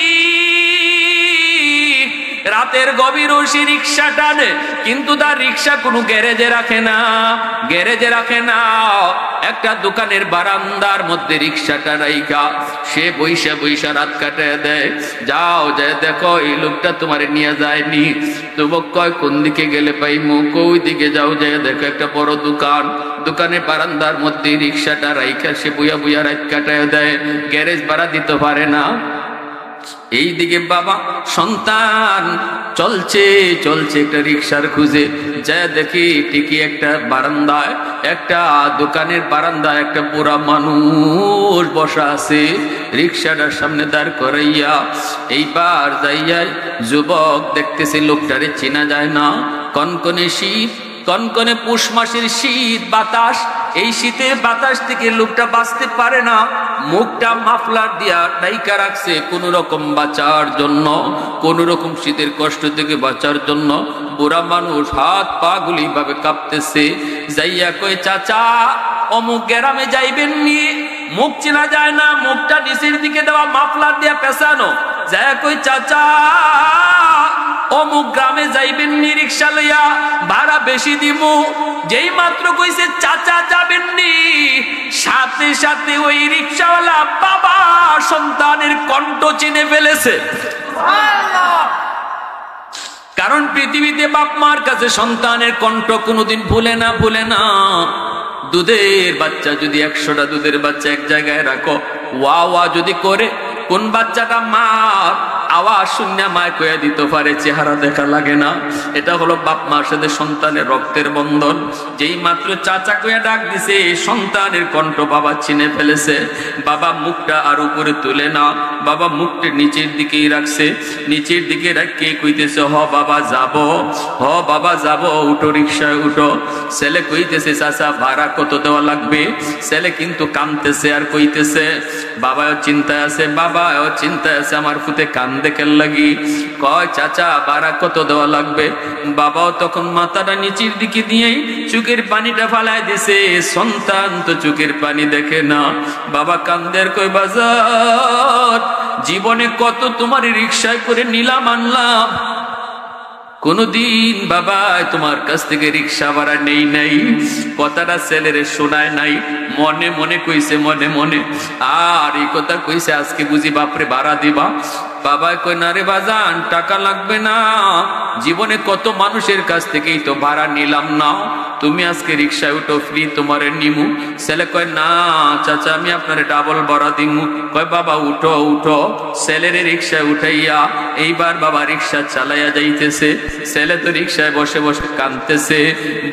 রাতের গভীরও সে রিক্সা টানে, কিন্তু তার রিক্সা কোনো গ্যারেজে রাখে না, গ্যারেজে রাখে না, একটা দোকানের বারান্দার মধ্যে রিক্সাটা রাইখা সে বইসা বইসা রাত কাটায় দেয়। যাও যায় দেখো এই লোকটা তোমার নিয়ে যায়নি। যুবক কয়, কোন দিকে গেলে পাইমু? ওই দিকে যাও, যায় দেখো একটা বড় দোকান, দোকানের বারান্দার মধ্যে রিক্সাটা রাইখা সে বইয়া বইয়া রাত কাটায় দেয়, গ্যারেজ ভাড়া দিতে পারে না। এই দিকে বাবা সন্তান চলছে চলছে একটা রিক্সার খুঁজে, যা দেখি ঠিকই একটা বারান্দায়, একটা দোকানের বারান্দায় একটা বুড়া মানুষ বসা আছে, রিক্সাটার সামনে দাঁড় করাইয়া। এইবার যাইয়া যুবক দেখতেছে লোকটারে চেনা যায় না। কনকনে শীত, কনকনে পুষ মাসের শীত বাতাস, এই শীতের বাতাস থেকে লোকটা বাঁচতে পারে না। মুখটা মাফলার দিয়া ডাইকা রাখছে কোন রকম বাঁচার জন্য, কোন রকম শীতের কষ্ট থেকে বাঁচার জন্য। বুড়া মানুষ হাত পা গুলি ভাবে কাঁপতেছে। যাইয়া কয় চাচা অমুক গ্রামে যাইবেন নি? মুখ চেনা যায় না, মুখটা নিচের দিকে দেওয়া, মাফলার দিয়া পেছানো। যাইয়া কয় চাচা অমুক গ্রামে যাইবেন নি রিক্সা লইয়া, ভাড়া বেশি দিব। যেই মাত্র কইছে চাচা যাবেন নি, সাথে সাথে ওই রিক্সাওয়ালা বাবা সন্তানের কণ্ঠ চিনে ফেলেছে। কারণ পৃথিবীতে বাপ মার কাছে সন্তানের কণ্ঠ কোনোদিন ভুলে না, ভুলে না। দুধের বাচ্চা যদি 100টা দুধের বাচ্চা এক জায়গায় রাখো, ওয়া ওয়া যদি করে, কোন বাচ্চাটা মার আওয়াজ শূন্য মায় কয়ে দিতে পারে, চেহারা দেখা লাগে না। এটা হলো বাপ মার সাথে সন্তানের রক্তের বন্ধন। যেই মাত্র চাচা কয়ে ডাক দিছে, সন্তানের কণ্ঠ বাবা চিনে ফেলেছে। বাবা মুখটা আর উপরে তুলে না, বাবা মুখটা নিচের দিকেই রাখছে। নিচের দিকে রাখকে কইতেছে হ বাবা যাব, হ বাবা যাব, উঠো রিক্সায় উঠো। ছেলে কইতেছে চাচা ভাড়া কত দেওয়া লাগবে? ছেলে কিন্তু কাঁদতেছে আর কইতেছে, বাবাও চিন্তায় আছে, বাবাও চিন্তায় আছে, আমার ফুতে কান্দে কেন লাগি। কয় চাচা ভাড়া কত দেওয়া লাগবে? বাবাও তখন মাথাটা নিচের দিকে দিয়েই চোখের পানিটা ফালায় দিছে। সন্তান তো চোখের পানি দেখে না। বাবা কান্দের কই বাজার জীবনে কত তোমার রিক্সায় করে নিলাম আনলাম, কোনদিন বাবা তোমার কাছ থেকে রিক্সা ভাড়া নেই নাই। কথাটা ছেলেরে শোনায় নাই, মনে মনে কইছে, মনে মনে। আর এই কথা কইছে আজকে বুঝি বাপরে ভাড়া দিবা? বাবা কই না রে বাজান, টাকা লাগবে না, জীবনে কত মানুষের কাছ থেকেই তো ভাড়া নিলাম না, তুমি আজকে রিক্সায় উঠো, ফ্রি তোমারে নিমু। ছেলে কয় না চাচা আমি আপনারে ডাবল ভাড়া দিমু। কয় বাবা উঠো উঠো। ছেলেরে রিক্সায় উঠাইয়া এইবার বাবা রিক্সা চালাইয়া যাইতেছে। ছেলে তো রিক্সায় বসে বসে কাঁদতেছে,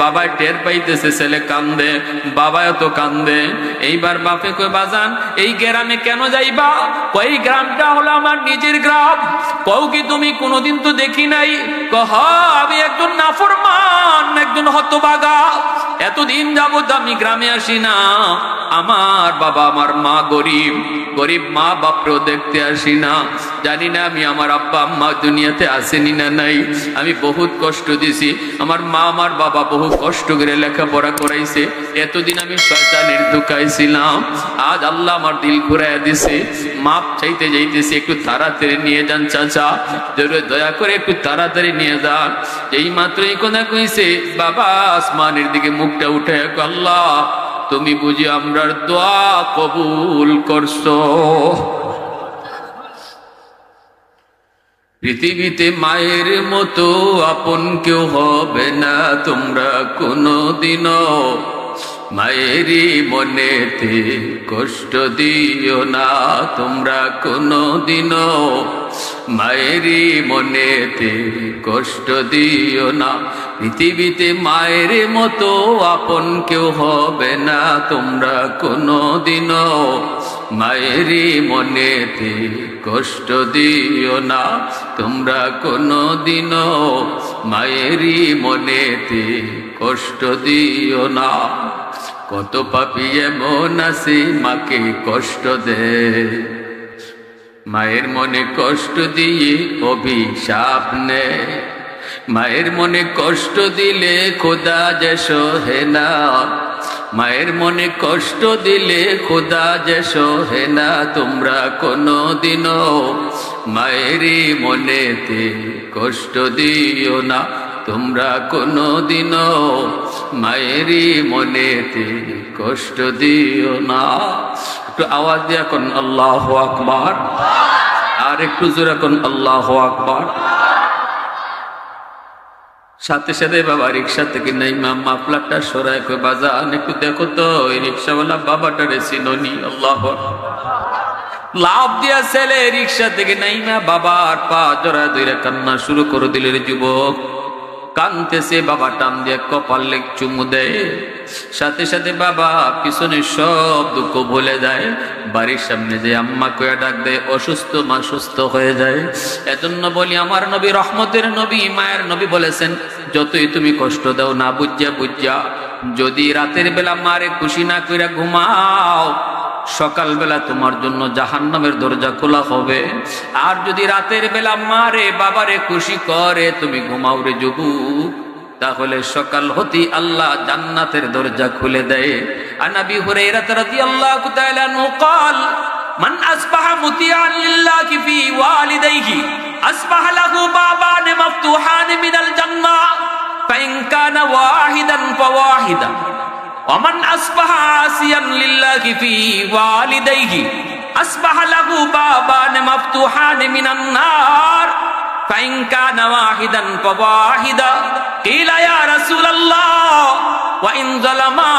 বাবা টের পাইতেছে ছেলে কান্দে, বাবাও তো কান্দে। এইবার বাপে কয় বাজান এই গ্রামে কেন যাইবা? কই গ্রামটা হলো আমার নিজের গ্রাম। কও কি তুমি কোনোদিন তো দেখি নাই? কহ আমি একজন নাফরমান, একজন হতভাগা, এতদিন যাবত আমি গ্রামে আসি না। আমার বাবা আমার মা গরিব, গরিব মা বাপরেও দেখতে আসি না। জানি না আমি আমার আব্বা আম্মা দুনিয়াতে আসেনি না নাই। আমি বহুত কষ্ট দিছি, আমার মা আমার বাবা বহু কষ্ট করে লেখাপড়া করাইছে। এতদিন আমি শয়তানের ধোঁকাইছিলাম। আজ আল্লাহ আমার দিল ঘুরাইয়া দিছে, মাপ চাইতে যাইতেছি, একটু তাড়াতাড়ি নিয়ে যান চাচা, দয়া করে একটু তাড়াতাড়ি নিয়ে যান। এই মাত্র এই কথা কইছে, বাবা আসমানের দিকে মুখটা উঠে, আল্লাহ তুমি বুঝি আমরার দোয়া কবুল করছো। পৃথিবীতে মায়ের মতো আপন কেউ হবে না, তোমরা কোনদিনও মায়েরই মনেতে কষ্ট দিও না, তোমরা কোনদিনও মায়েরই মনেতে কষ্ট দিও না। পৃথিবীতে মায়ের মতো আপন কেউ হবে না, তোমরা কোনদিনও মায়েরই মনেতে কষ্ট দিও না, তোমরা কোনদিনও মায়েরই মনেতে কষ্ট দিও না। কত পাপী এমন আছে মাকে কষ্ট দেয়, মায়ের মনে কষ্ট দিয়ে অভিশাপ নেয়। মায়ের মনে কষ্ট দিলে খোদা যে সহে না, মায়ের মনে কষ্ট দিলে খোদা যে সহে না। তোমরা কোনদিনও মায়েরই মনেতে কষ্ট দিও না, তোমরা কোনদিনও মায়েরই মনেতে কষ্ট দিও না। একটু আওয়াজ দিয়ে এখন আল্লাহু আকবার, আর একটু জোরে এখন আল্লাহু আকবার। সাথে সাথে বাবা রিক্সা থেকে নাইমা মাফলারটা সরায় কই বাজান একটু দেখো তো এই রিক্সাওয়ালা বাবাটারে চিনোনি? আল্লাহু লাভ দিয়া ছেলে রিক্সা থেকে নাইমা বাবার পা জড়ায় ধরে কান্না শুরু করে দিল। যুবক কানতেছে, বাবা টান দিয়ে কপালে চুমু দেয়। সাথে সাথে বাবা পিছনে সব দুঃখ ভুলে যায়, বাড়ির সামনে যে আম্মা কয়া ডাক দেয়, অসুস্থ মা সুস্থ হয়ে যায়। এজন্য বলি আমার নবী রহমতের নবী মায়ের নবী বলেছেন, যতই তুমি কষ্ট দাও না বুঝা বুঝা, যদি রাতের বেলা মারে খুশি না কইরা ঘুমাও, সকালবেলা তোমার জন্য জাহান্নামের দরজা খোলা হবে। আর যদি রাতের বেলা মারে বাবারে খুশি করে তুমি ঘুমাও রে যুবক, তাহলে সকাল হতেই আল্লাহ জান্নাতের দরজা খুলে দেয়। আন আবি হুরায়রা রাদিয়াল্লাহু তাআলা আনহু قال من اصبح مطيعا لله في والديه اصبح له بابان مفتوحان من الجنه فان كان واحدا فواحدا ومن اصبح عاصيا لله في والديه اصبح له بابان مفتوحان من النار فإن كان واحدا فواحدا قيل يا رسول الله وإن ظلما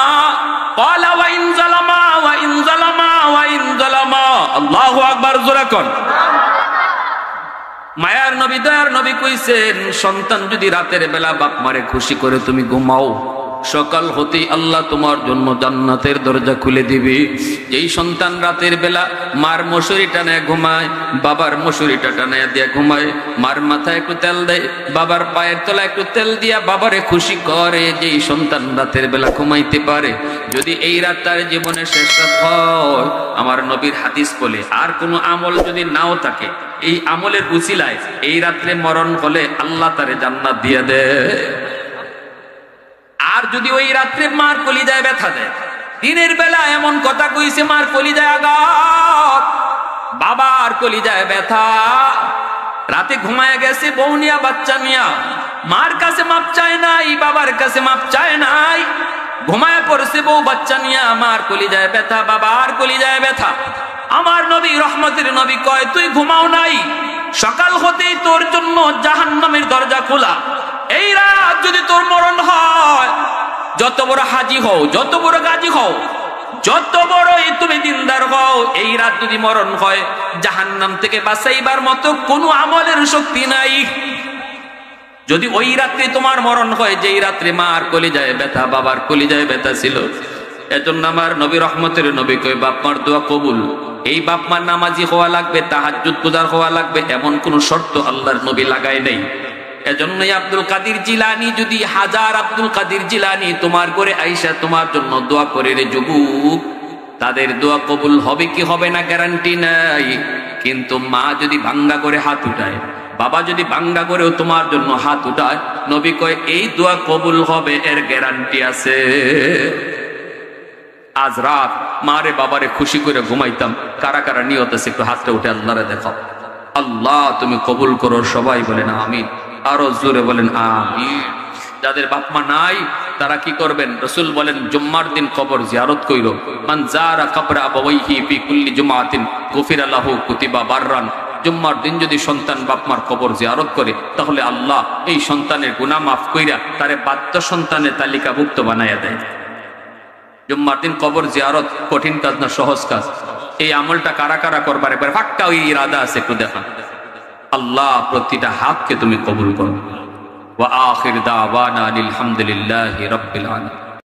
قال وإن ظلما وإن ظلما وإن ظلما الله أكبر জোরাকন। মায়ার নবী দয়ার নবী কইছেন সন্তান যদি রাতের বেলা বাপ মারে খুশি করে তুমি ঘুমাও, সকাল হতেই আল্লাহ তোমার জন্য জান্নাতের দরজা খুলে দিবে। যেই সন্তান রাতের বেলা মার মশুরি টানায় ঘুমায়, বাবার মশুরিটা টানায় দিয়ে ঘুমায়, মার মাথায় একটু তেল দেয়, বাবার পায়ের তলায় একটু তেল দিয়া বাবারে খুশি করে, যেই সন্তান রাতের বেলা ঘুমাইতে পারে, যদি এই রাত তার জীবনের শেষ রাত হয়, আমার নবীর হাদিস বলে আর কোনো আমল যদি নাও থাকে, এই আমলের উসিলায় এই রাত্রে মরণ হলে আল্লাহ তারে জান্নাত দিয়ে দেয়। আর যদি ওই রাত্রে মার কলিজায় ব্যথা দেয়, দিনের বেলা এমন কথা কইছে মার কলিজায় আঘাত, বাবার কলিজায় ব্যথা, রাতে ঘুমায় গেছে বউ নিয়া বাচ্চা নিয়া, মার কাছে মাপ চায় নাই, বাবার কাছে মাপ চায় নাই, ঘুমায় পড়ছে বউ বাচ্চা নিয়া, মার কলিজায় ব্যথা, বাবার কলিজায় ব্যথা। আমার নবী রহমতের নবী কয় তুই ঘুমাও নাই, সকাল হতেই তোর জন্য জাহান্নামের দরজা খোলা। এই রাত যদি তোর মরণ হয়, যত বড় হাজি হও, যত বড় গাজী হও, যত বড়ই তুমি দিনদার হও, এই রাত যদি মরণ হয়, জাহান্নাম থেকে বাঁচাইবার মতো কোনো আমলের শক্তি নাই। যদি ওই রাত্রে তোমার মরণ হয় যেই রাত্রে মার কলিজায় ব্যথা, বাবার কলিজায় ব্যথা ছিল, এজন্য আমার নবী রহমতের নবী কয় বাপ মার দোয়া কবুল। এই বাপ মার নামাজি হওয়া লাগবে, তাহাজ্জুদ গুজার হওয়া লাগবে, এমন কোন শর্ত আল্লাহর নবী লাগায় নাই। এজন্যই আব্দুল কাদের জিলানী, যদি হাজার আব্দুল কাদের জিলানী তোমার করে আইসা তোমার জন্য দোয়া করে রে যুবক, তাদের দোয়া কবুল হবে কি হবে না গ্যারান্টি নাই। কিন্তু মা যদি ভাঙ্গা করে হাত উঠায়, বাবা যদি ভাঙ্গা করেও তোমার জন্য হাত উঠায়, নবী কয় এই দোয়া কবুল হবে, এর গ্যারান্টি আছে। আজ রাত মারে বাবারে খুশি করে ঘুমাইতাম, কারা কারা নিয়ত আছে একটু হাতটা উঠে আল্লাহরে দেখাও। আল্লাহ তুমি কবুল করো, সবাই বলেন আমিন, আরো জোরে বলেন আমিন। যাদের বাপ মা নাই তারা কি করবেন? রাসূল বলেন জুম্মার দিন কবর জিয়ারত কইরো। মান যারা কবর আবাওয়াইহি ফি কুল্লি জুমআতিন গুফিরা লাহু কুতিবা বাররান। জুম্মার দিন যদি সন্তান বাপ মার কবর জিয়ারত করে, তাহলে আল্লাহ এই সন্তানের গুনাহ মাফ কইরা তারে বাদ্য সন্তানের তালিকাভুক্ত বানায়া দেয়। জুম্মার দিন কবর জিয়ারত কঠিন কাজ না, সহজ কাজ। এই আমলটা কারা কারা করবার একবার পাক্কা ওই ইরাদা আছে একটু দেখান। আল্লাহ প্রতিটা হাতকে তুমি কবুল করো। ওয়া আখির দাওয়ানা আলহামদুলিল্লাহি রাব্বিল আলামিন।